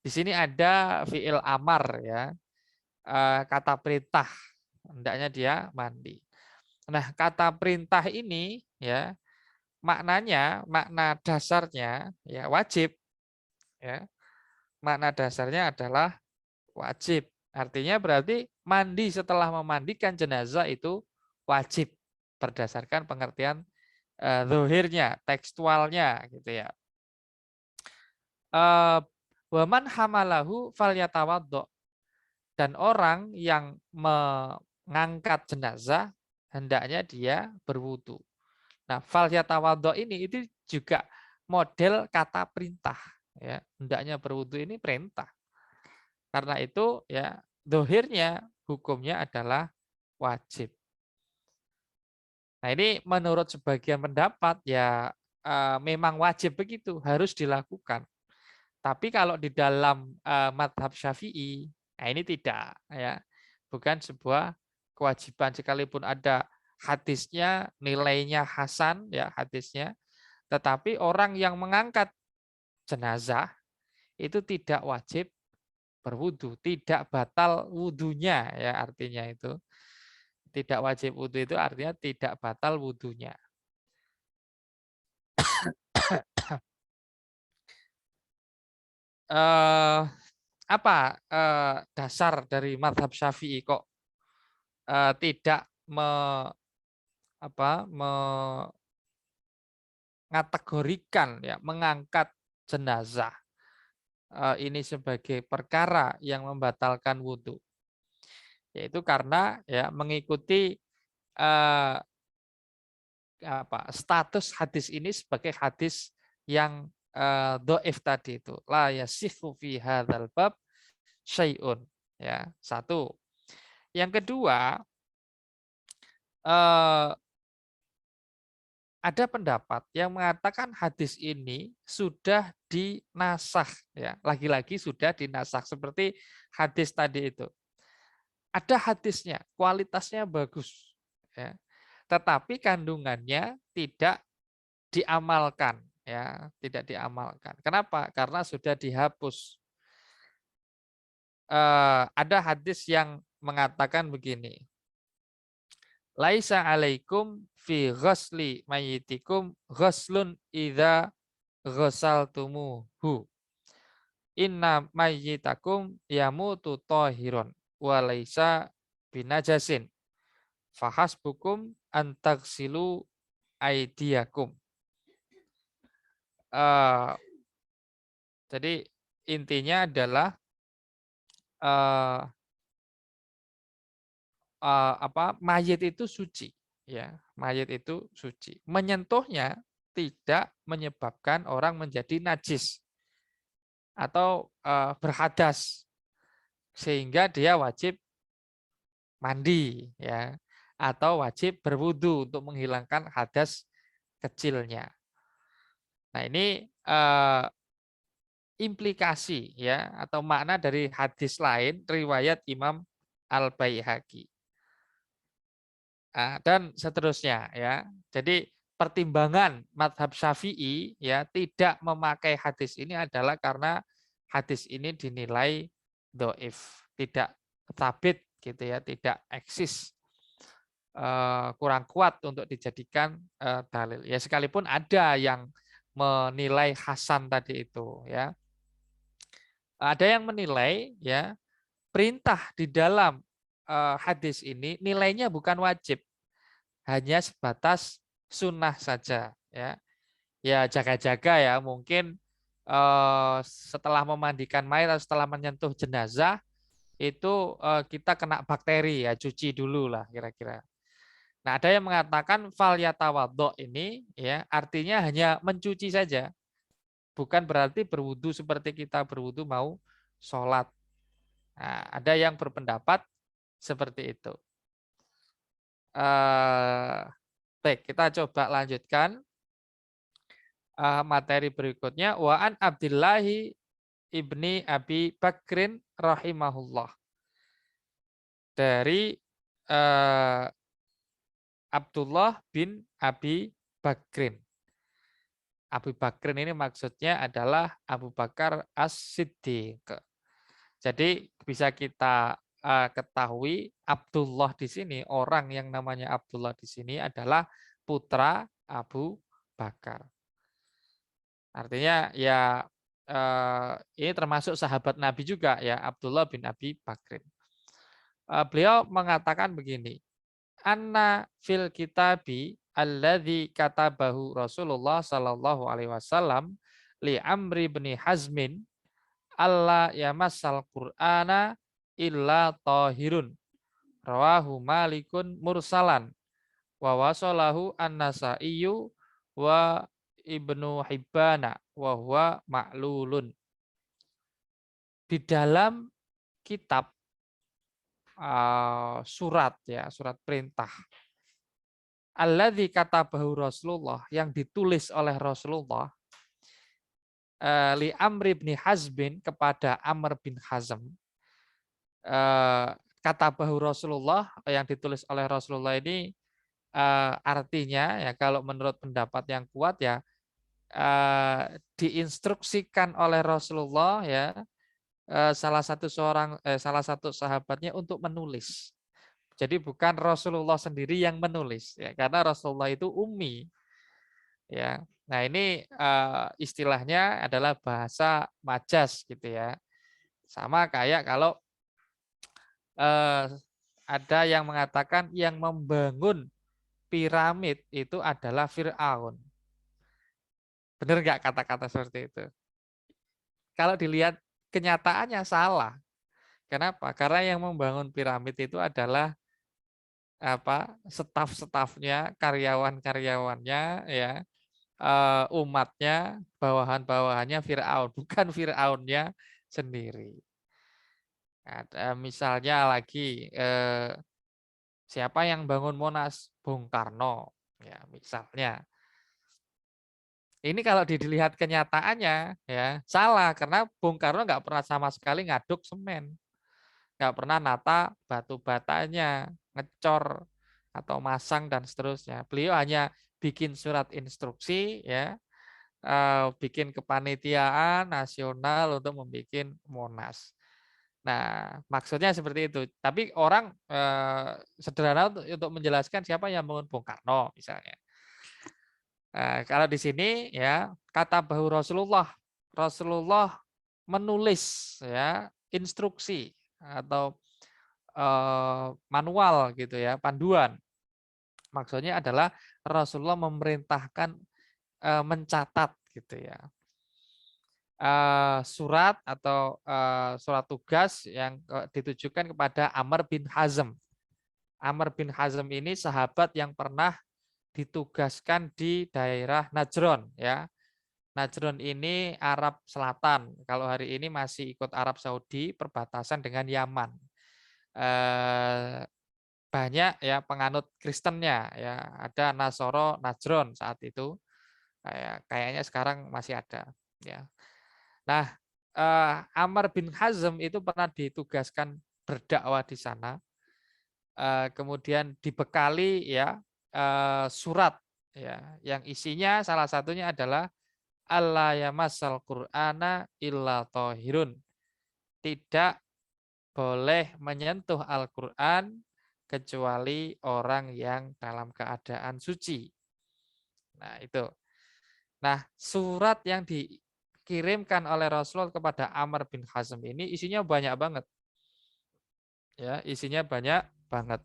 Di sini ada fiil amar, ya, kata perintah, hendaknya dia mandi. Nah, kata perintah ini, ya, maknanya, makna dasarnya, ya, wajib, ya. Makna dasarnya adalah wajib. Artinya berarti mandi setelah memandikan jenazah itu wajib berdasarkan pengertian zahirnya, tekstualnya, gitu, ya. Waman hamalahu falyatawaddo. Dan orang yang mengangkat jenazah hendaknya dia berwudu. Nah, falyatawaddo ini itu juga model kata perintah, ya. Hendaknya berwudu ini perintah. Karena itu, ya, zahirnya hukumnya adalah wajib. Nah, ini menurut sebagian pendapat, ya, memang wajib begitu, harus dilakukan. Tapi kalau di dalam madhab Syafi'i, nah ini tidak, ya, bukan sebuah kewajiban, sekalipun ada hadisnya nilainya hasan, ya, hadisnya, tetapi orang yang mengangkat jenazah itu tidak wajib berwudu, tidak batal wudunya, ya, artinya itu tidak wajib wudu itu artinya tidak batal wudunya. Apa dasar dari mazhab Syafi'i kok tidak mengategorikan, ya, mengangkat jenazah ini sebagai perkara yang membatalkan wudhu? Yaitu karena, ya, mengikuti status hadis ini sebagai hadis yang doif tadi itu, la yasihhu fi hadzal bab syai'un, ya, satu. Yang kedua, ada pendapat yang mengatakan hadis ini sudah dinasakh, ya, lagi-lagi sudah dinasakh seperti hadis tadi itu. Ada hadisnya, kualitasnya bagus, ya, tetapi kandungannya tidak diamalkan, ya, tidak diamalkan. Kenapa? Karena sudah dihapus. Ada hadis yang mengatakan begini, laisa alaikum fi ghusli mayyitikum ghuslun idza ghasaltumuhu, inna mayyitakum yamutu tahiron wa laisa binajasin fahasbukum antaghsilu aidiakum. Jadi intinya adalah mayit itu suci, ya, mayit itu suci. Menyentuhnya tidak menyebabkan orang menjadi najis atau berhadas sehingga dia wajib mandi ya, atau wajib berwudu untuk menghilangkan hadas kecilnya. Nah, ini implikasi ya atau makna dari hadis lain riwayat Imam Al-Baihaqi. Dan seterusnya ya. Jadi pertimbangan madhab Syafi'i ya tidak memakai hadis ini adalah karena hadis ini dinilai doif, tidak tabit gitu ya, tidak eksis, kurang kuat untuk dijadikan dalil. Ya sekalipun ada yang menilai hasan tadi itu ya. Ada yang menilai ya perintah di dalam hadis ini nilainya bukan wajib, hanya sebatas sunnah saja ya. Ya jaga-jaga ya, mungkin setelah memandikan mayat atau setelah menyentuh jenazah itu kita kena bakteri ya, cuci dulu lah kira-kira. Nah, ada yang mengatakan fal yatawaddo ini ya artinya hanya mencuci saja. Bukan berarti berwudu seperti kita berwudu mau sholat. Nah, ada yang berpendapat seperti itu. Baik, kita coba lanjutkan materi berikutnya. Wa an Abdillahi ibni Abi Bakrin rahimahullah. Dari Abdullah bin Abi Bakrin. Abu Bakrin ini maksudnya adalah Abu Bakar As-Siddiq. Jadi bisa kita ketahui Abdullah di sini, orang yang namanya Abdullah di sini adalah putra Abu Bakar. Artinya ya ini termasuk sahabat Nabi juga ya, Abdullah bin Abi Bakrin. Beliau mengatakan begini, anna fil kitabi alladzi katabahu Rasulullah sallallahu alaihi wasallam li Amri bin Hazmin alla yamassal Qur'ana illa tahirun. Rawahu Malikun mursalan wa wasalahu An-Nasaiyu wa Ibnu Hibbana wa huwa ma'lulun. Di dalam kitab surat ya, surat perintah alladzi katabahu Rasulullah, yang ditulis oleh Rasulullah li Amr bin Hazmin, kepada Amr bin Hazm. Katabahu Rasulullah, yang ditulis oleh Rasulullah ini artinya ya kalau menurut pendapat yang kuat ya diinstruksikan oleh Rasulullah ya salah satu sahabatnya untuk menulis. Jadi bukan Rasulullah sendiri yang menulis ya, karena Rasulullah itu ummi. Ya. Nah, ini istilahnya adalah bahasa majas gitu ya. Sama kayak kalau ada yang mengatakan yang membangun piramid itu adalah Fir'aun. Benar nggak kata-kata seperti itu? Kalau dilihat kenyataannya salah. Kenapa? Karena yang membangun piramid itu adalah staf-stafnya, karyawan-karyawannya, ya, umatnya, bawahan-bawahannya Fir'aun, bukan Fir'aunnya sendiri. Ada misalnya lagi siapa yang bangun Monas? Bung Karno, ya misalnya. Ini kalau dilihat kenyataannya ya salah, karena Bung Karno nggak pernah sama sekali ngaduk semen, nggak pernah nata batu batanya, ngecor atau masang dan seterusnya. Beliau hanya bikin surat instruksi ya, bikin kepanitiaan nasional untuk membuat Monas. Nah, maksudnya seperti itu. Tapi orang sederhana untuk menjelaskan siapa yang bangun Bung Karno misalnya. Kalau di sini ya kata bahwa Rasulullah menulis ya instruksi atau manual gitu ya, panduan. Maksudnya adalah Rasulullah memerintahkan mencatat gitu ya. Surat atau surat tugas yang ditujukan kepada Amr bin Hazm. Amr bin Hazm ini sahabat yang pernah ditugaskan di daerah Najron ya. Najron ini Arab Selatan. Kalau hari ini masih ikut Arab Saudi, perbatasan dengan Yaman. banyak ya penganut Kristennya ya, ada Nasoro, Najron saat itu. Kayaknya sekarang masih ada ya. Nah, Amr bin Hazm itu pernah ditugaskan berdakwah di sana. Kemudian dibekali ya surat ya yang isinya salah satunya adalah alla yamassal qur'ana illa thahirun. Tidak boleh menyentuh Al-Qur'an kecuali orang yang dalam keadaan suci. Nah, itu. Nah, surat yang dikirimkan oleh Rasulullah kepada Amr bin Hazm ini isinya banyak banget. Ya, isinya banyak banget.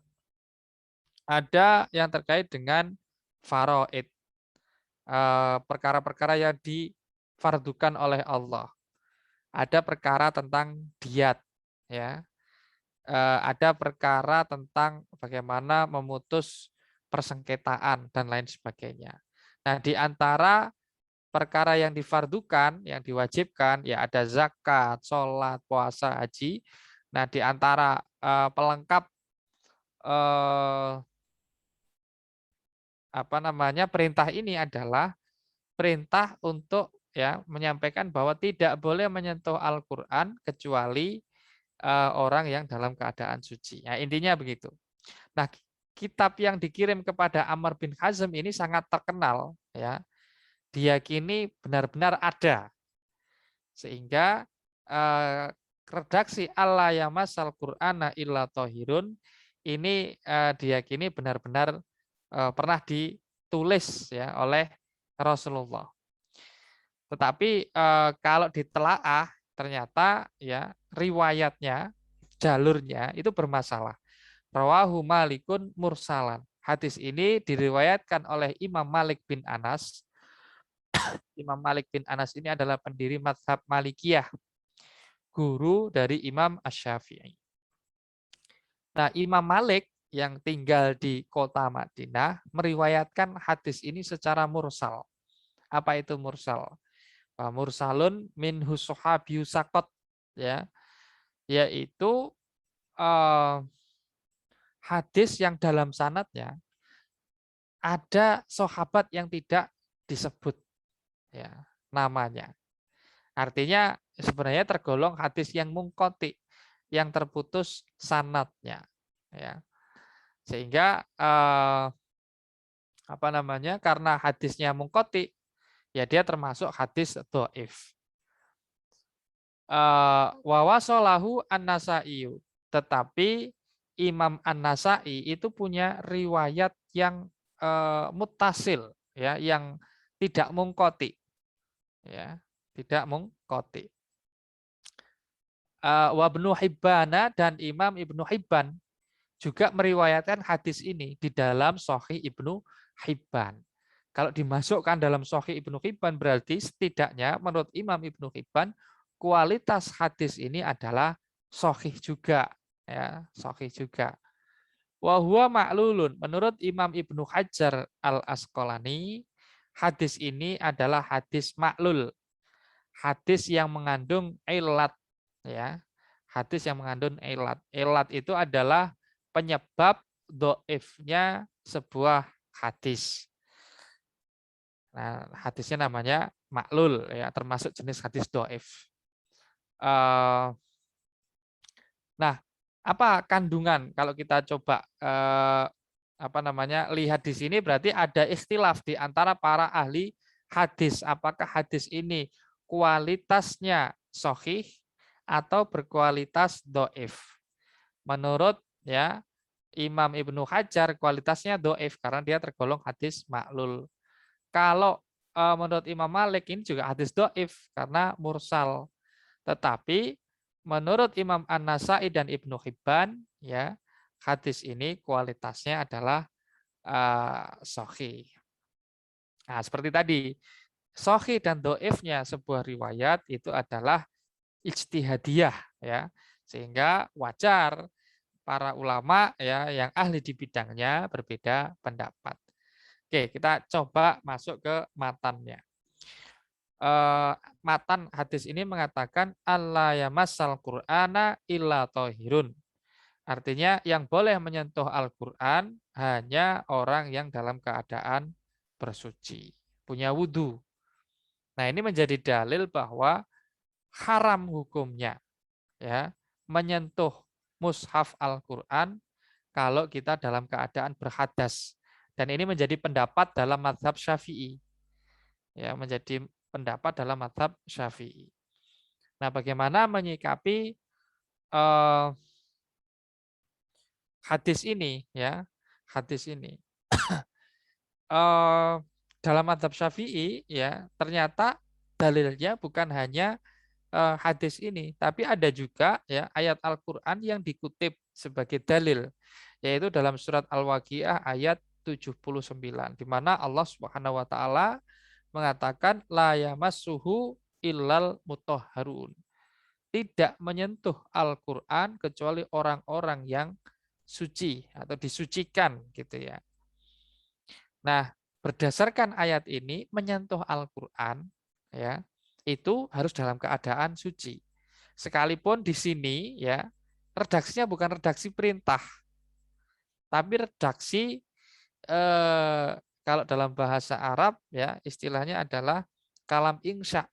Ada yang terkait dengan faraid, perkara-perkara yang difardukan oleh Allah. Ada perkara tentang diat, ya. Ada perkara tentang bagaimana memutus persengketaan dan lain sebagainya. Nah, di antara perkara yang difardukan, yang diwajibkan, ya ada zakat, sholat, puasa, haji. Nah, di antara pelengkap perintah ini adalah perintah untuk ya menyampaikan bahwa tidak boleh menyentuh Al-Qur'an kecuali orang yang dalam keadaan suci. Ya, intinya begitu. Nah, kitab yang dikirim kepada Amr bin Hazm ini sangat terkenal ya. Diyakini benar-benar ada. Sehingga redaksi alla yamassal qur'ana illa thahirun ini diyakini benar-benar pernah ditulis ya oleh Rasulullah. Tetapi kalau ditelaah ternyata ya riwayatnya, jalurnya itu bermasalah. Rawahu Malikun mursalan. Hadis ini diriwayatkan oleh Imam Malik bin Anas. Imam Malik bin Anas ini adalah pendiri mazhab Malikiyah, guru dari Imam Asy-Syafi'i. Nah, Imam Malik yang tinggal di kota Madinah meriwayatkan hadis ini secara mursal. Apa itu mursal? Mursalun min husahabiyu sakot, ya, yaitu hadis yang dalam sanadnya ada sahabat yang tidak disebut ya namanya. Artinya sebenarnya tergolong hadis yang mungkoti, yang terputus sanadnya ya. Sehingga karena hadisnya mungkoti, ya dia termasuk hadis dhaif. Wa wasalahu an-Nasa'i, tetapi Imam An-Nasa'i itu punya riwayat yang muttasil ya, yang tidak mungkoti. Ya, tidak mungkoti. Wa Ibnu Hibban dan Imam Ibnu Hibban juga meriwayatkan hadis ini di dalam Sahih Ibnu Hibban. Kalau dimasukkan dalam Sahih Ibnu Hibban berarti setidaknya menurut Imam Ibnu Hibban kualitas hadis ini adalah sahih juga ya, sahih juga. Wa huwa ma'lulun, menurut Imam Ibnu Hajar Al-Asqalani hadis ini adalah hadis ma'lul. Hadis yang mengandung ilat ya. Hadis yang mengandung ilat. Ilat itu adalah penyebab dhaifnya sebuah hadis. Nah, hadisnya namanya maklul ya, termasuk jenis hadis dhaif. Nah, apa kandungan kalau kita coba lihat di sini berarti ada ikhtilaf di antara para ahli hadis. Apakah hadis ini kualitasnya sahih atau berkualitas dhaif? Menurut ya Imam Ibnu Hajar kualitasnya dhaif karena dia tergolong hadis maklul. Kalau menurut Imam Malik ini juga hadis dhaif karena mursal. Tetapi menurut Imam An-Nasa'i dan Ibnu Hibban ya hadis ini kualitasnya adalah sahih. Nah, seperti tadi, sahih dan dhaifnya sebuah riwayat itu adalah ijtihadiyah ya. Sehingga wajar para ulama ya yang ahli di bidangnya berbeda pendapat. Oke, kita coba masuk ke matannya. Matan hadis ini mengatakan alla yamassal qur'ana illa thahirun. Artinya yang boleh menyentuh Al-Quran hanya orang yang dalam keadaan bersuci, punya wudhu. Nah, ini menjadi dalil bahwa haram hukumnya ya menyentuh mushaf Al-Quran kalau kita dalam keadaan berhadas. Dan ini menjadi pendapat dalam mazhab Syafi'i. Ya, menjadi pendapat dalam mazhab Syafi'i. Nah, bagaimana menyikapi hadis ini ya? Hadis ini. Dalam mazhab Syafi'i ya, ternyata dalilnya bukan hanya hadis ini, tapi ada juga ya ayat Al-Qur'an yang dikutip sebagai dalil, yaitu dalam surat Al-Waqiah ayat 79 di mana Allah Subhanahu wa taala mengatakan la yamassuhu illal mutahharun. Tidak menyentuh Al-Qur'an kecuali orang-orang yang suci atau disucikan gitu ya. Nah, berdasarkan ayat ini menyentuh Al-Qur'an ya itu harus dalam keadaan suci. Sekalipun di sini ya redaksinya bukan redaksi perintah, tapi redaksi kalau dalam bahasa Arab ya istilahnya adalah kalam insya,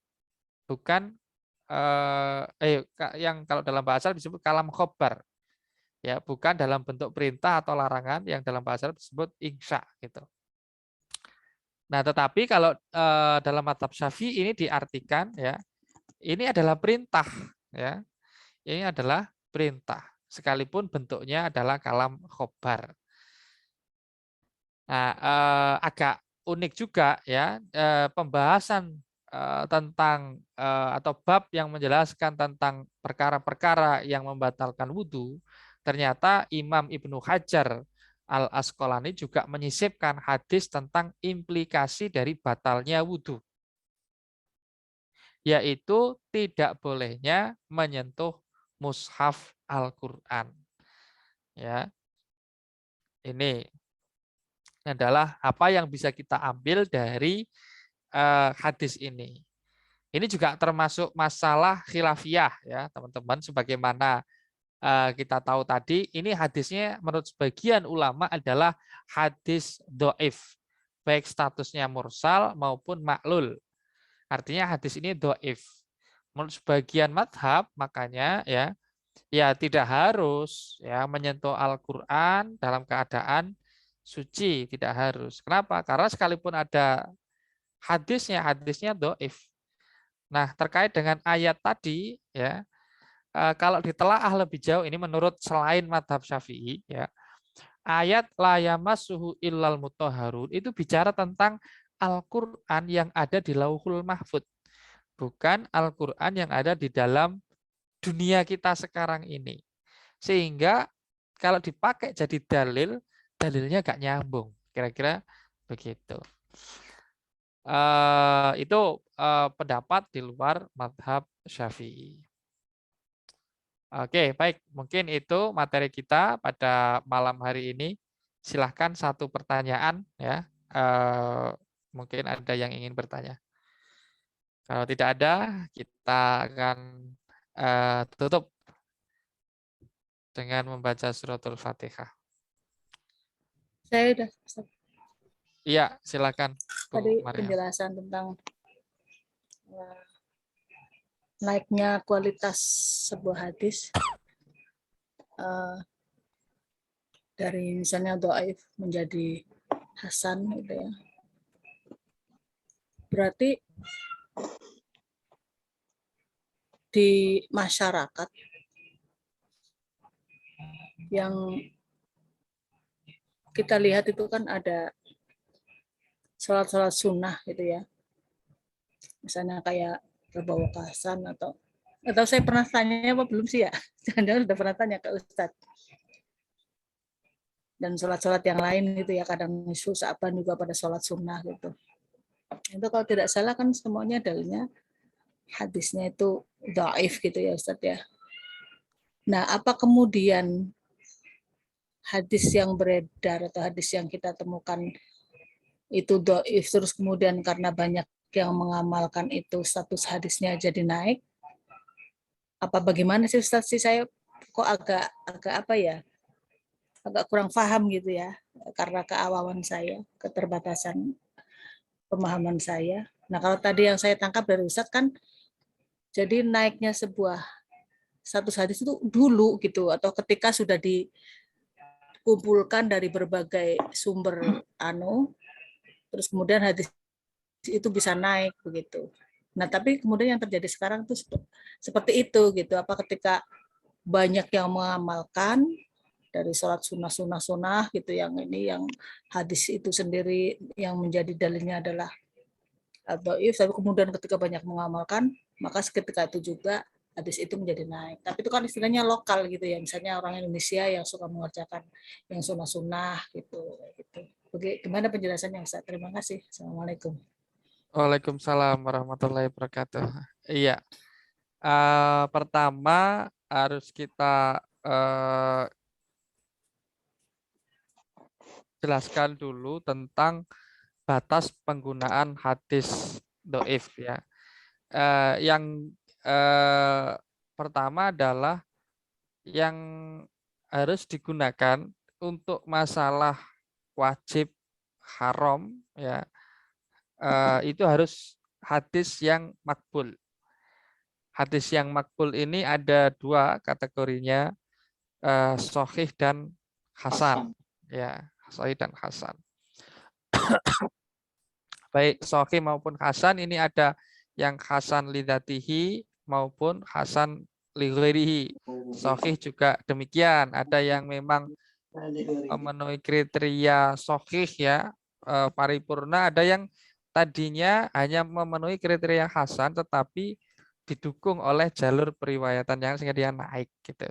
bukan yang kalau dalam bahasa Arab disebut kalam khobar, ya bukan dalam bentuk perintah atau larangan yang dalam bahasa Arab disebut insya gitu. Nah, tetapi kalau dalam mazhab Syafi'i ini diartikan ya, ini adalah perintah ya. Ini adalah perintah sekalipun bentuknya adalah kalam khobar. Nah, agak unik juga ya pembahasan tentang atau bab yang menjelaskan tentang perkara-perkara yang membatalkan wudhu. Ternyata Imam Ibnu Hajar Al-Asqalani juga menyisipkan hadis tentang implikasi dari batalnya wudhu, yaitu tidak bolehnya menyentuh mushaf Al-Quran. Ya, ini adalah apa yang bisa kita ambil dari hadis ini. Ini juga termasuk masalah khilafiyah ya teman-teman, sebagaimana kita tahu tadi, ini hadisnya menurut sebagian ulama adalah hadis do'if, baik statusnya mursal maupun maklul. Artinya hadis ini do'if. Menurut sebagian madhab, makanya ya tidak harus ya menyentuh Al-Quran dalam keadaan suci, tidak harus. Kenapa? Karena sekalipun ada hadisnya do'if. Nah, terkait dengan ayat tadi, ya kalau ditelaah lebih jauh ini menurut selain madhab Syafi'i ya ayat la yamassuhu illal mutahharun itu bicara tentang Al-Qur'an yang ada di Lauhul Mahfud, bukan Al-Qur'an yang ada di dalam dunia kita sekarang ini. Sehingga kalau dipakai jadi dalil, dalilnya gak nyambung. Kira-kira begitu. Itu pendapat di luar madhab Syafi'i. Oke, baik. Mungkin itu materi kita pada malam hari ini. Silahkan satu pertanyaan ya. Mungkin ada yang ingin bertanya. Kalau tidak ada, kita akan tutup dengan membaca suratul Fatihah. Saya sudah Iya, silakan. tadi Bu Maria. penjelasan tentang naiknya kualitas sebuah hadis dari misalnya dhaif menjadi hasan gitu ya. Berarti di masyarakat yang kita lihat itu kan ada sholat-sholat sunnah gitu ya. Misalnya kayak berbau kasan atau saya pernah tanya apa belum sih ya? Jangan-jangan sudah pernah tanya ke Ustadz. Dan sholat-sholat yang lain gitu ya, kadang nisu sa'ban juga pada sholat sunnah gitu. Itu kalau tidak salah kan semuanya dalilnya hadisnya itu dhaif gitu ya Ustadz ya. Nah, apa kemudian hadis yang beredar atau hadis yang kita temukan itu dhaif terus kemudian karena banyak yang mengamalkan itu status hadisnya jadi naik? Apa bagaimana sih Ustaz? Sih saya kok agak apa ya, agak kurang paham gitu ya, karena keawaman saya, keterbatasan pemahaman saya. Nah, kalau tadi yang saya tangkap dari Ustadz kan, jadi naiknya satu hadis itu dulu gitu, atau ketika sudah dikumpulkan dari berbagai sumber terus kemudian hadis itu bisa naik begitu. Nah, tapi kemudian yang terjadi sekarang tuh seperti itu gitu. Apa ketika banyak yang mengamalkan dari sholat sunnah gitu, yang hadis itu sendiri yang menjadi dalilnya adalah dhaif, tapi kemudian ketika banyak mengamalkan, maka seketika itu juga hadis itu menjadi naik. Tapi itu kan istilahnya lokal gitu ya, misalnya orang Indonesia yang suka mengerjakan yang sunnah gitu. Bagaimana penjelasannya Ustaz? Terima kasih. Assalamualaikum. Waalaikumsalam warahmatullahi wabarakatuh. Iya, pertama harus kita jelaskan dulu tentang batas penggunaan hadis doif ya. Yang pertama adalah yang harus digunakan untuk masalah wajib haram ya, itu harus hadis yang makbul. Hadis yang makbul ini ada dua kategorinya, sahih dan hasan ya, sahih dan hasan. Baik sahih maupun hasan ini ada yang hasan lidzatihi maupun hasan lighairihi. Sahih juga demikian, ada yang memang memenuhi kriteria sahih ya, paripurna, ada yang tadinya hanya memenuhi kriteria hasan tetapi didukung oleh jalur periwayatan yang sehingga dia naik gitu.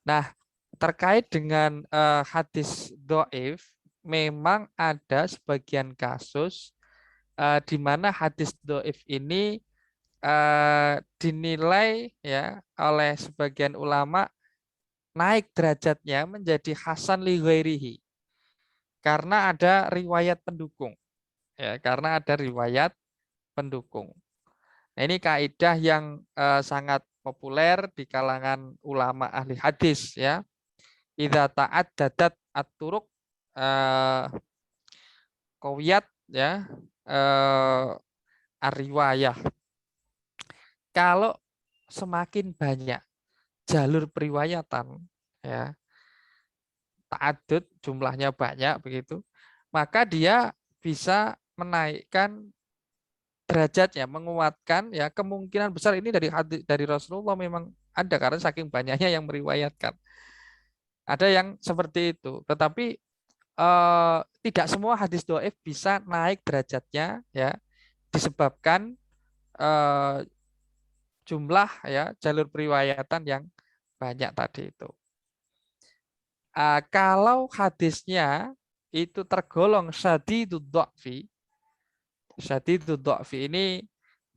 Nah, terkait dengan hadis dhaif, memang ada sebagian kasus di mana hadis dhaif ini dinilai ya oleh sebagian ulama naik derajatnya menjadi hasan li ghairihi karena ada riwayat pendukung ya, karena ada riwayat pendukung. Nah, ini kaidah yang sangat populer di kalangan ulama ahli hadis ya. Idza ta'addadat at-turuq qawiyat ya, ar-riwayah. Kalau semakin banyak jalur periwayatan ya, ta'addud jumlahnya banyak begitu, maka dia bisa menaikkan derajatnya, menguatkan ya, kemungkinan besar ini dari Rasulullah memang ada karena saking banyaknya yang meriwayatkan. Ada yang seperti itu, tetapi tidak semua hadis dhaif bisa naik derajatnya ya, disebabkan jumlah ya jalur periwayatan yang banyak tadi itu. Kalau hadisnya itu tergolong syadidud dha'fi, syadidud dha'fi ini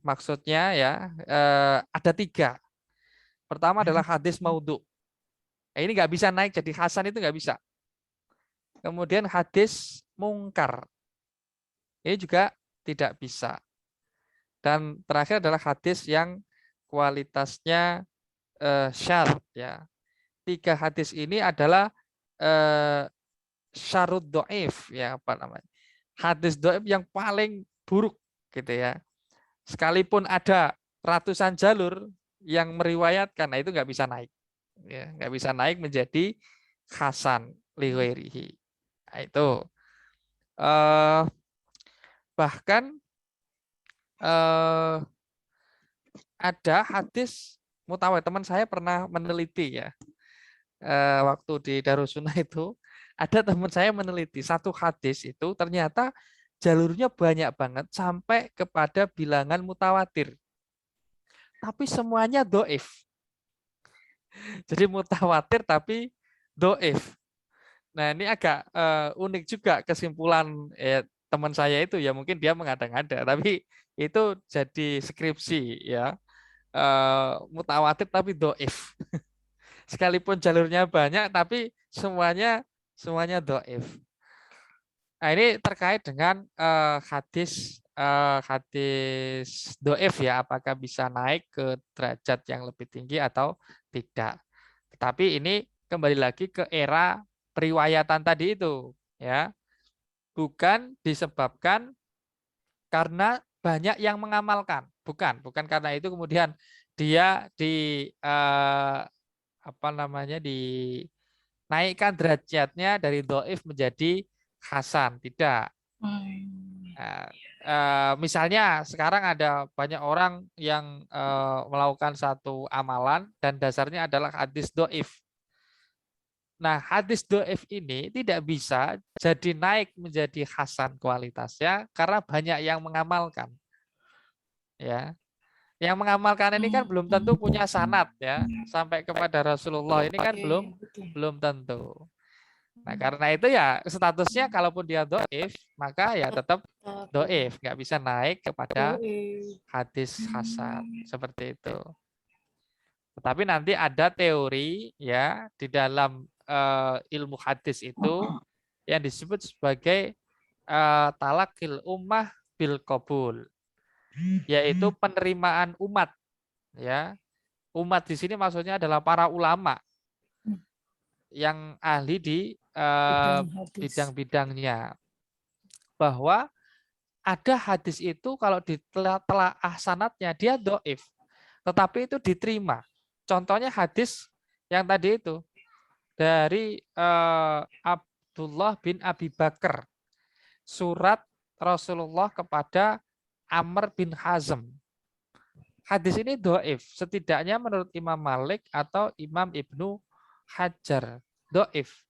maksudnya ya ada tiga. Pertama adalah hadis maudhu. Ini nggak bisa naik jadi hasan, itu nggak bisa. Kemudian hadis mungkar, ini juga tidak bisa. Dan terakhir adalah hadis yang kualitasnya syadz ya. Tiga hadis ini adalah syarud dhaif ya, apa namanya? Hadis dhaif yang paling buruk gitu ya. Sekalipun ada ratusan jalur yang meriwayatkan, nah itu nggak bisa naik. Ya, nggak bisa naik menjadi hasan li ghairihi. Nah, itu bahkan ada hadis mutawatir. Teman saya pernah meneliti ya, waktu di Darussunnah itu ada teman saya meneliti satu hadis itu ternyata jalurnya banyak banget sampai kepada bilangan mutawatir, tapi semuanya dhaif. Jadi mutawatir tapi dhaif. Nah, ini agak unik juga kesimpulan teman saya itu ya, mungkin dia mengada-ngada, tapi itu jadi skripsi ya, mutawatir tapi dhaif. Sekalipun jalurnya banyak tapi semuanya dhaif. Nah, ini terkait dengan hadis dhaif ya, apakah bisa naik ke derajat yang lebih tinggi atau tidak. Tapi ini kembali lagi ke era periwayatan tadi itu, ya. Bukan disebabkan karena banyak yang mengamalkan, bukan karena itu kemudian dia dinaikkan derajatnya dari dhaif menjadi hasan, tidak. Misalnya sekarang ada banyak orang yang melakukan satu amalan dan dasarnya adalah hadis dhaif. Nah, hadis dhaif ini tidak bisa jadi naik menjadi hasan kualitasnya karena banyak yang mengamalkan. Ya. Yang mengamalkan ini kan belum tentu punya sanad ya sampai kepada Rasulullah, ini kan belum tentu. Nah, karena itu ya statusnya kalaupun dia dhaif, maka ya tetap dhaif, nggak bisa naik kepada hadis hasan seperti itu. Tetapi nanti ada teori ya di dalam ilmu hadis itu yang disebut sebagai talaqil ummah bil qabul, yaitu penerimaan umat, ya. Umat di sini maksudnya adalah para ulama yang ahli di bidang-bidangnya, bahwa ada hadis itu kalau ditelaah sanadnya dia dhaif, tetapi itu diterima. Contohnya hadis yang tadi itu dari Abdullah bin Abi Bakar, surat Rasulullah kepada Amr bin Hazm. Hadis ini dhaif, setidaknya menurut Imam Malik atau Imam Ibnu Hajar, dhaif.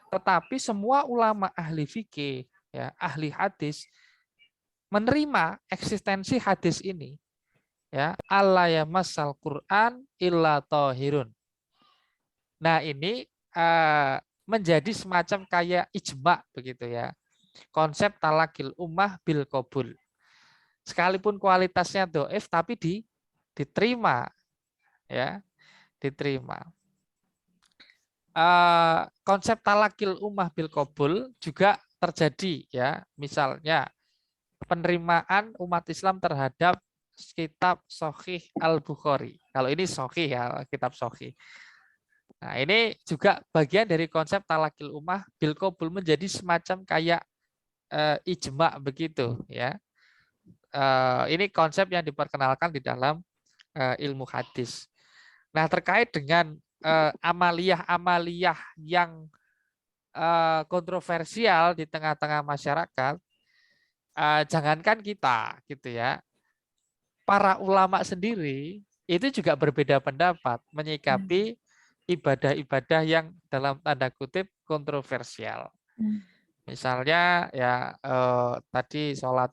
Tetapi semua ulama ahli fikih, ya, ahli hadis menerima eksistensi hadis ini. Ya, alla yamassal Quran illa tahirun. Nah, ini menjadi semacam kayak ijma begitu ya. Konsep talaqil ummah bil qabul. Sekalipun kualitasnya dhaif tapi diterima, ya, diterima. Konsep talaqil ummah bil qabul juga terjadi ya, misalnya penerimaan umat Islam terhadap kitab Sahih Al-Bukhari. Kalau ini Sahih ya, kitab Sahih. Nah, ini juga bagian dari konsep talaqil ummah bil qabul, menjadi semacam kayak ijma begitu ya. Ini konsep yang diperkenalkan di dalam ilmu hadis. Nah, terkait dengan amaliyah-amaliyah yang kontroversial di tengah-tengah masyarakat, jangankan kita gitu ya, para ulama sendiri itu juga berbeda pendapat menyikapi ibadah-ibadah yang dalam tanda kutip kontroversial. Misalnya ya tadi sholat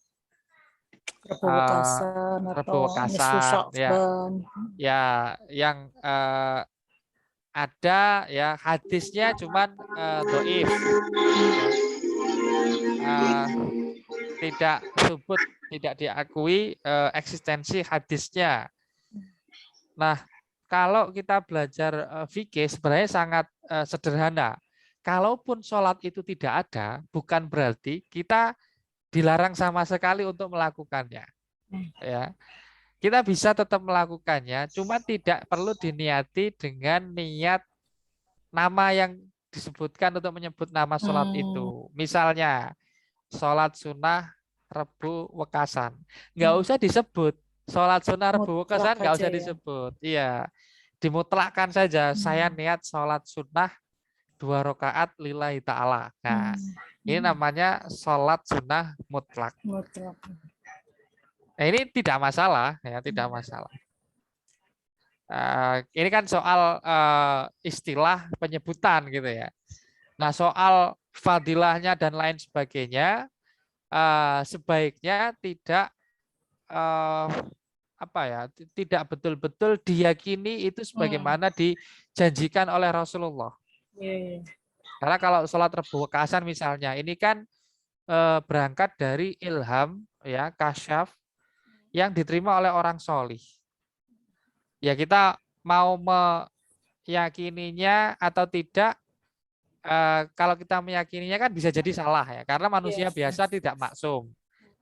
Rebo Wekasan, ya yang ada ya hadisnya cuman dhaif, tidak subut, tidak diakui eksistensi hadisnya. Nah, kalau kita belajar fikih sebenarnya sangat sederhana. Kalaupun sholat itu tidak ada, bukan berarti kita dilarang sama sekali untuk melakukannya. Ya, kita bisa tetap melakukannya, cuma tidak perlu diniati dengan niat nama yang disebutkan untuk menyebut nama sholat itu. Misalnya sholat sunnah Rebo Wekasan, nggak usah disebut. Sholat sunnah Rebo Wekasan nggak usah disebut. Iya, dimutlakkan saja. Saya niat sholat sunnah 2 rakaat lillahi ta'ala. Nah, ini namanya sholat sunnah mutlak. Nah, ini tidak masalah, ya, tidak masalah. Ini kan soal istilah penyebutan gitu ya. Nah, soal fadilahnya dan lain sebagainya, sebaiknya tidak tidak betul-betul diyakini itu sebagaimana dijanjikan oleh Rasulullah. Karena kalau sholat Rebo Wekasan misalnya, ini kan berangkat dari ilham, ya, kasyaf yang diterima oleh orang solih. Ya, kita mau meyakininya atau tidak, kalau kita meyakininya kan bisa jadi salah ya, karena manusia biasa tidak maksum.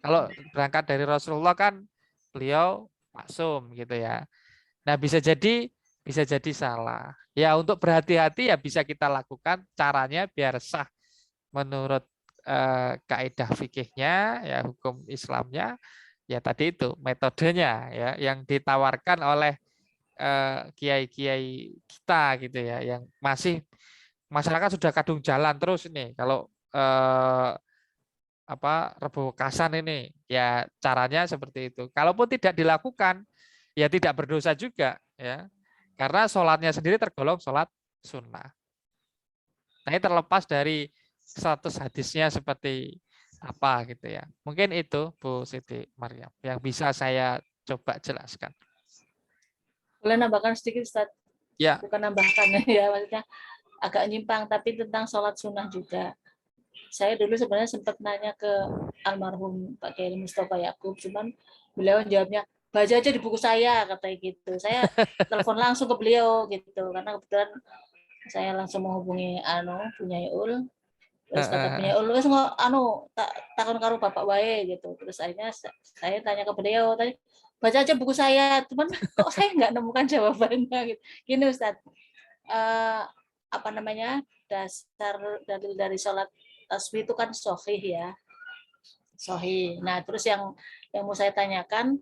Kalau berangkat dari Rasulullah kan beliau maksum gitu ya. Nah, bisa jadi bisa jadi salah. Ya untuk berhati-hati ya bisa kita lakukan caranya biar sah menurut kaidah fikihnya, ya hukum Islamnya, ya tadi itu metodenya ya yang ditawarkan oleh kiai-kiai kita gitu ya, yang masih masyarakat sudah kadung jalan terus ini. Kalau revokasan ini, ya caranya seperti itu. Kalaupun tidak dilakukan, ya tidak berdosa juga ya, karena sholatnya sendiri tergolong sholat sunnah. Nah, ini terlepas dari status hadisnya seperti apa gitu ya. Mungkin itu Bu Siti Maryam yang bisa saya coba jelaskan. Boleh nambahkan sedikit, Ustaz? Ya. Bukan nambahkan ya, maksudnya agak nyimpang, tapi tentang sholat sunnah juga. Saya dulu sebenarnya sempat nanya ke almarhum Pak Kiai Mustafa Yakub, cuman beliau jawabnya, baca aja di buku saya, katanya gitu. Saya telepon langsung ke beliau gitu, karena kebetulan saya langsung menghubungi punya Ul. Terus kata punya Ul, wes takon karo bapak wae gitu. Terus akhirnya saya tanya ke beliau, tadi baca aja buku saya, cuman kok saya nggak nemukan jawabannya gitu. Gini Ustaz, dasar dari sholat tasbih itu kan sahih ya, sahih. Nah terus yang mau saya tanyakan,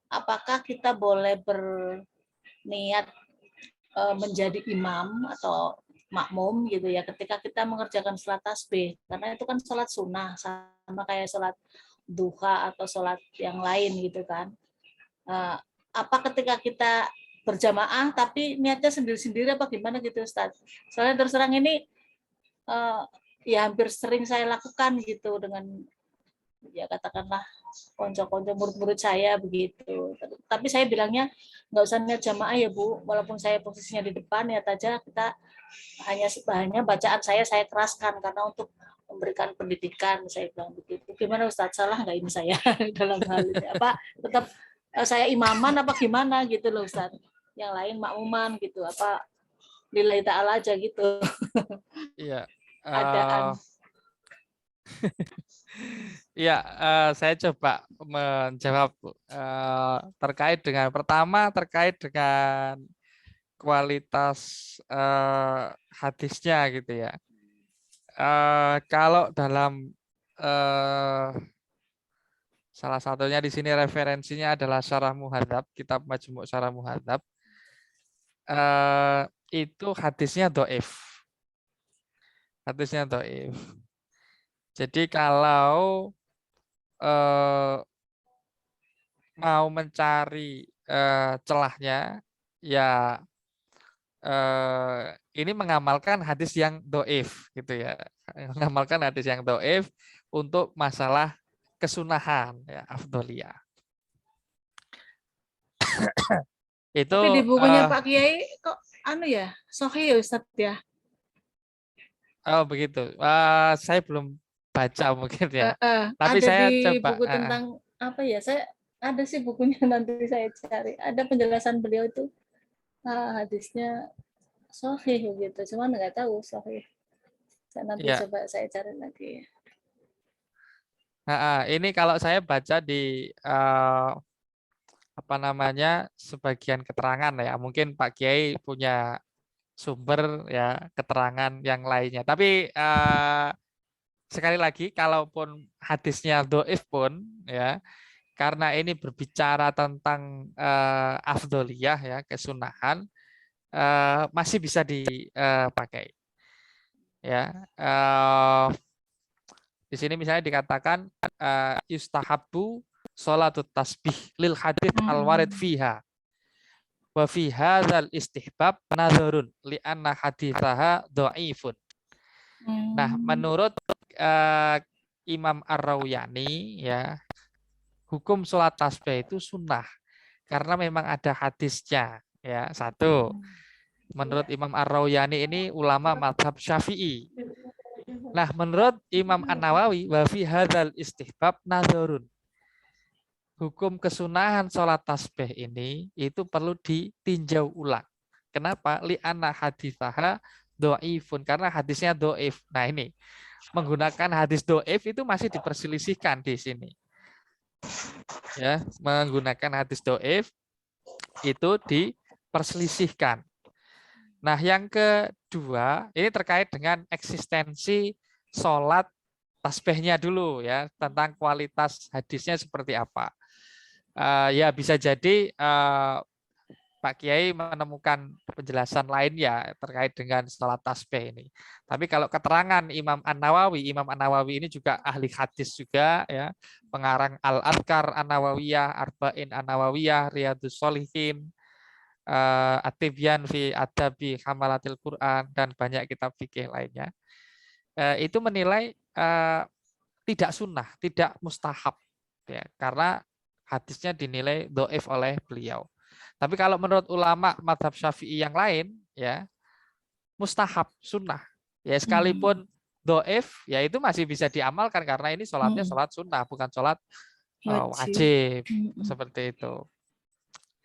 apakah kita boleh berniat menjadi imam atau makmum gitu ya ketika kita mengerjakan sholat tasbih, karena itu kan sholat sunnah sama kayak sholat duha atau sholat yang lain gitu kan. Apa ketika kita berjamaah tapi niatnya sendiri-sendiri apa gimana gitu Ustaz? Soalnya terus terang ini ya hampir sering saya lakukan gitu dengan ya katakanlah konco-konco murid-murid saya begitu. Tapi saya bilangnya nggak usah niat jamaah ya Bu, walaupun saya posisinya di depan, niat aja kita hanya bacaan saya keraskan karena untuk memberikan pendidikan, saya bilang begitu. Gimana Ustaz, salah nggak ini saya dalam hal ini? Apa tetap saya imaman apa gimana gitu loh Ustaz? Yang lain makmuman gitu, apa lillahi ta'ala aja gitu. Iya. Adaan. Ya, saya coba menjawab terkait dengan kualitas hadisnya gitu ya. Kalau dalam salah satunya di sini referensinya adalah Syarah Muhadzab, kitab Majmu' Syarah Muhadzab. Itu hadisnya dhaif. Hadisnya dhaif. Jadi kalau mau mencari celahnya, ya ini mengamalkan hadis yang dhaif gitu ya. Mengamalkan hadis yang dhaif untuk masalah kesunahan ya, afdholiyah. Itu tapi di bukunya Pak Kiai kok ya sahih ya Ustaz ya. Oh begitu. Saya belum baca mungkin ya. Tapi ada saya di coba. buku tentang apa ya? Saya ada sih bukunya, nanti saya cari. Ada penjelasan beliau itu hadisnya sahih gitu. Cuman nggak tahu sahih. Nanti Ya. coba saya cari lagi. Ini kalau saya baca di sebagian keterangan ya. Mungkin Pak Kiai punya sumber ya keterangan yang lainnya. Tapi sekali lagi, kalaupun hadisnya dhaif pun ya, karena ini berbicara tentang afdholiyah ya, kesunahan, masih bisa dipakai. Ya, di sini misalnya dikatakan yustahabbu sholatut tasbih lil hadits al-warid fiha. Wa fi hadzal istihbab nazarun li anna haditsaha dhaifun. Nah, menurut Imam Ar-Rawiyani ya, hukum sholat tasbih itu sunnah karena memang ada hadisnya ya. Satu, menurut Imam Ar-Rawiyani ini ulama mazhab Syafi'i. Nah, menurut Imam An-Nawawi wa fi hadzal istihbab nazarun. Hukum kesunahan sholat tasbih ini itu perlu ditinjau ulang. Kenapa? Li anna haditsaha dhaifun, karena hadisnya dhaif. Nah, ini menggunakan hadis dhaif itu masih diperselisihkan di sini. Ya, menggunakan hadis dhaif itu diperselisihkan. Nah, yang kedua ini terkait dengan eksistensi sholat tasbihnya dulu ya, tentang kualitas hadisnya seperti apa. Ya bisa jadi Pak Kiai menemukan penjelasan lain ya terkait dengan sholat tasbih ini. Tapi kalau keterangan Imam An-Nawawi ini juga ahli hadis juga ya, pengarang Al-Adhkar An-Nawawiyah, Arba'in An-Nawawiyah, Riyadhus Shalihin, At-Tibyan fi Adabi Hamalatil Quran, dan banyak kitab fikih lainnya. Itu menilai tidak sunnah, tidak mustahab ya, karena hadisnya dinilai dhaif oleh beliau. Tapi kalau menurut ulama mazhab Syafi'i yang lain ya mustahab, sunnah. Ya sekalipun dhaif ya itu masih bisa diamalkan karena ini sholatnya sholat sunnah bukan sholat wajib. Seperti itu.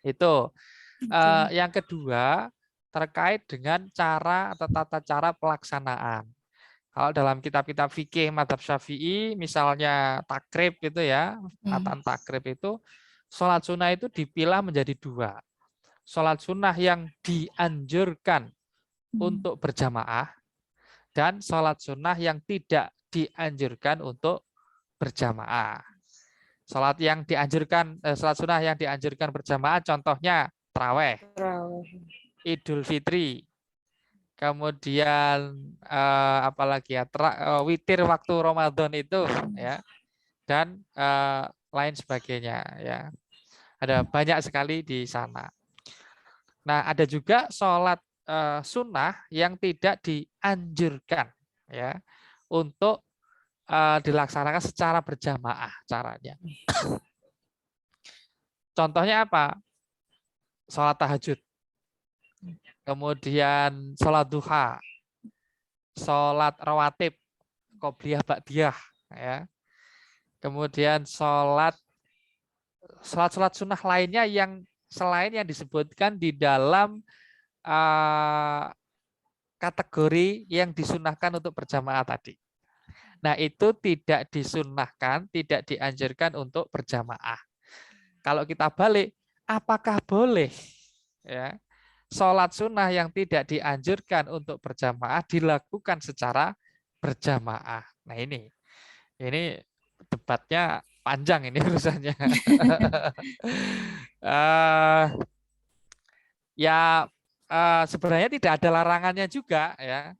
Itu. Yang kedua terkait dengan cara atau tata cara pelaksanaan. Kalau dalam kitab-kitab fikih mazhab Syafi'i, misalnya takrib itu ya, kataan takrib itu, sholat sunnah itu dipilah menjadi dua. Sholat sunnah yang dianjurkan untuk berjamaah dan sholat sunnah yang tidak dianjurkan untuk berjamaah. Sholat sunnah yang dianjurkan berjamaah, contohnya tarawih, Idul Fitri. Kemudian apalagi ya witir waktu Ramadan itu ya, dan lain sebagainya ya, ada banyak sekali di sana. Nah ada juga sholat sunnah yang tidak dianjurkan ya untuk dilaksanakan secara berjamaah caranya. Contohnya apa? Sholat tahajud. Kemudian sholat duha, sholat rawatib, qobliyah ba'diyah, ya. Kemudian sholat sunnah lainnya yang selain yang disebutkan di dalam kategori yang disunahkan untuk berjamaah tadi. Nah itu tidak disunahkan, tidak dianjurkan untuk berjamaah. Kalau kita balik, apakah boleh? Ya. Sholat sunnah yang tidak dianjurkan untuk berjamaah dilakukan secara berjamaah. Nah ini debatnya panjang ini urusannya. Sebenarnya tidak ada larangannya juga ya.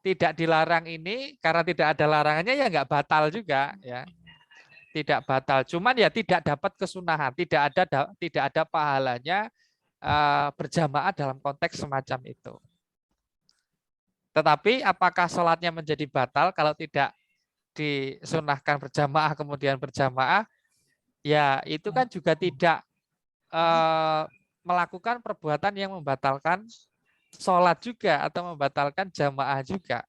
Tidak dilarang ini karena tidak ada larangannya ya nggak batal juga ya. Tidak batal, cuman ya tidak dapat kesunahan, tidak ada pahalanya berjamaah dalam konteks semacam itu. Tetapi apakah sholatnya menjadi batal kalau tidak disunahkan berjamaah kemudian berjamaah? Ya itu kan juga tidak melakukan perbuatan yang membatalkan sholat juga atau membatalkan jamaah juga.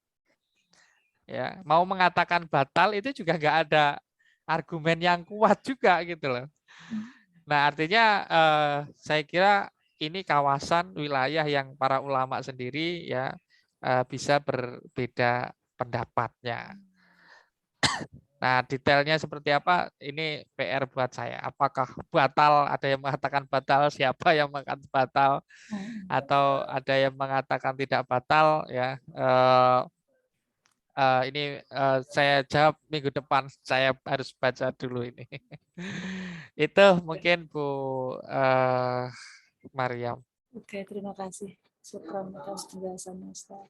Ya, mau mengatakan batal itu juga nggak ada argumen yang kuat juga gitu loh. Nah artinya saya kira ini kawasan wilayah yang para ulama sendiri ya bisa berbeda pendapatnya. Nah detailnya seperti apa ini PR buat saya. Apakah batal? Ada yang mengatakan batal, siapa yang mengatakan batal, atau ada yang mengatakan tidak batal ya. Ini saya jawab minggu depan, saya harus baca dulu ini. Itu mungkin Bu Maryam. Oke, terima kasih. Syukran atas penjelasannya, Ustaz.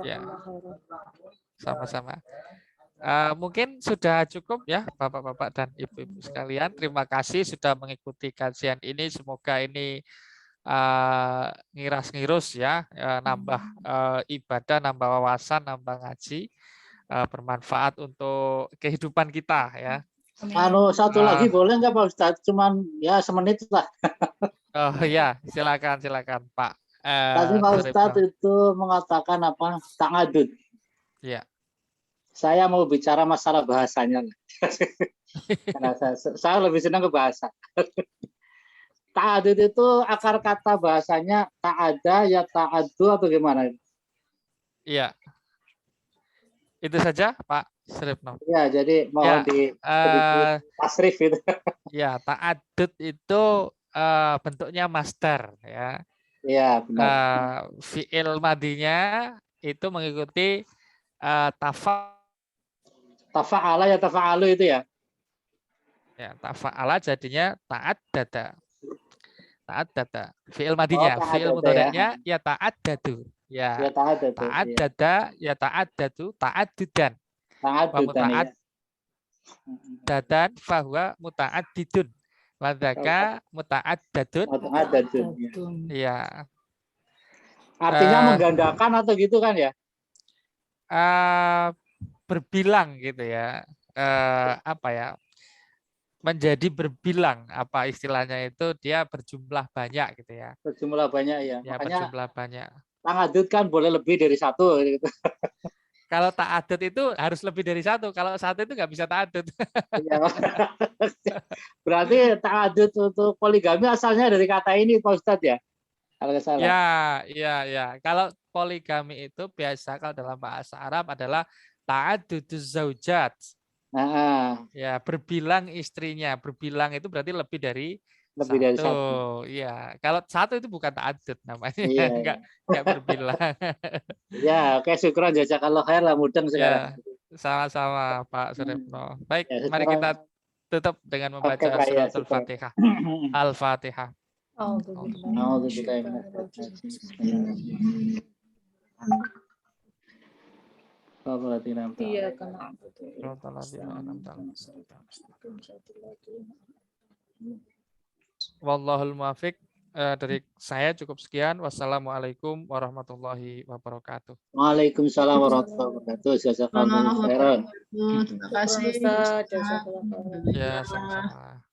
Ya, Jazakallah khairan. sama-sama. Mungkin sudah cukup ya Bapak-bapak dan Ibu-ibu sekalian. Terima kasih sudah mengikuti kajian ini. Semoga ini ngiras-ngirus ya, nambah ibadah, nambah wawasan, nambah ngaji, bermanfaat untuk kehidupan kita ya. Satu lagi boleh nggak Pak Ustadz? Cuman ya semenit lah. Oh ya, silakan Pak. Tadi Pak Ustadz itu mengatakan apa? Ta'adud. Ya. Saya mau bicara masalah bahasanya. Karena saya lebih senang ke bahasa. Ta'adud itu akar kata bahasanya ta'ada ya ta'adu atau gimana? Iya. Itu saja Pak Sripno. Ya, jadi mohon di tasrif itu. Ya, ta'adud itu bentuknya masdar ya. Iya, benar. Fi'il madinya itu mengikuti Tafa'ala ya tafa'alu itu ya. tafa'ala jadinya ta'addada. Ta'addada. Fi'il Oh, madinya, fi'il ta'addada ya. mudhari'nya ya ta'addadu. Ya Ya, ta'addadu. Iya. ta'addada ya ta'addadu, ta'addudan. Wa Ta'addudan ya. muta'addadan fahuwa muta'addidun. Wa dzaka muta'addadun. Ta'addadun. Ya. Iya. Artinya menggandakan atau gitu kan ya? Berbilang gitu ya. Apa ya? Menjadi berbilang, apa istilahnya itu, dia berjumlah banyak gitu ya. Berjumlah banyak ya. Ya, Makanya berjumlah banyak. ta'addud kan boleh lebih dari satu gitu. Kalau ta'addud itu harus lebih dari satu. Kalau satu itu nggak bisa ta'addud. Iya. Berarti ta'addud untuk poligami asalnya dari kata ini Pak Ustadz ya? Kalau nggak salah. Ya. Kalau poligami itu biasa kalau dalam bahasa Arab adalah ta'adduduz zaujat. Ya, berbilang istrinya. Berbilang itu berarti lebih dari satu. Iya, kalau satu itu bukan ta'addud namanya. Iya, enggak berbilang. Ya, oke, syukran jazakallah khair lah, mudeng sekarang. Ya, sama-sama Pak Suripno. Baik, Ya, mari kita tutup dengan membaca suratul Fatihah. Al-Fatihah. Iya, karena Wallahul muwaffiq. Dari saya cukup sekian. Wassalamualaikum warahmatullahi wabarakatuh. Waalaikumsalam warahmatullahi wabarakatuh. Jazakallahu khairan. Terima kasih. Ustaz, jazakallah khairan. Ya, sama-sama.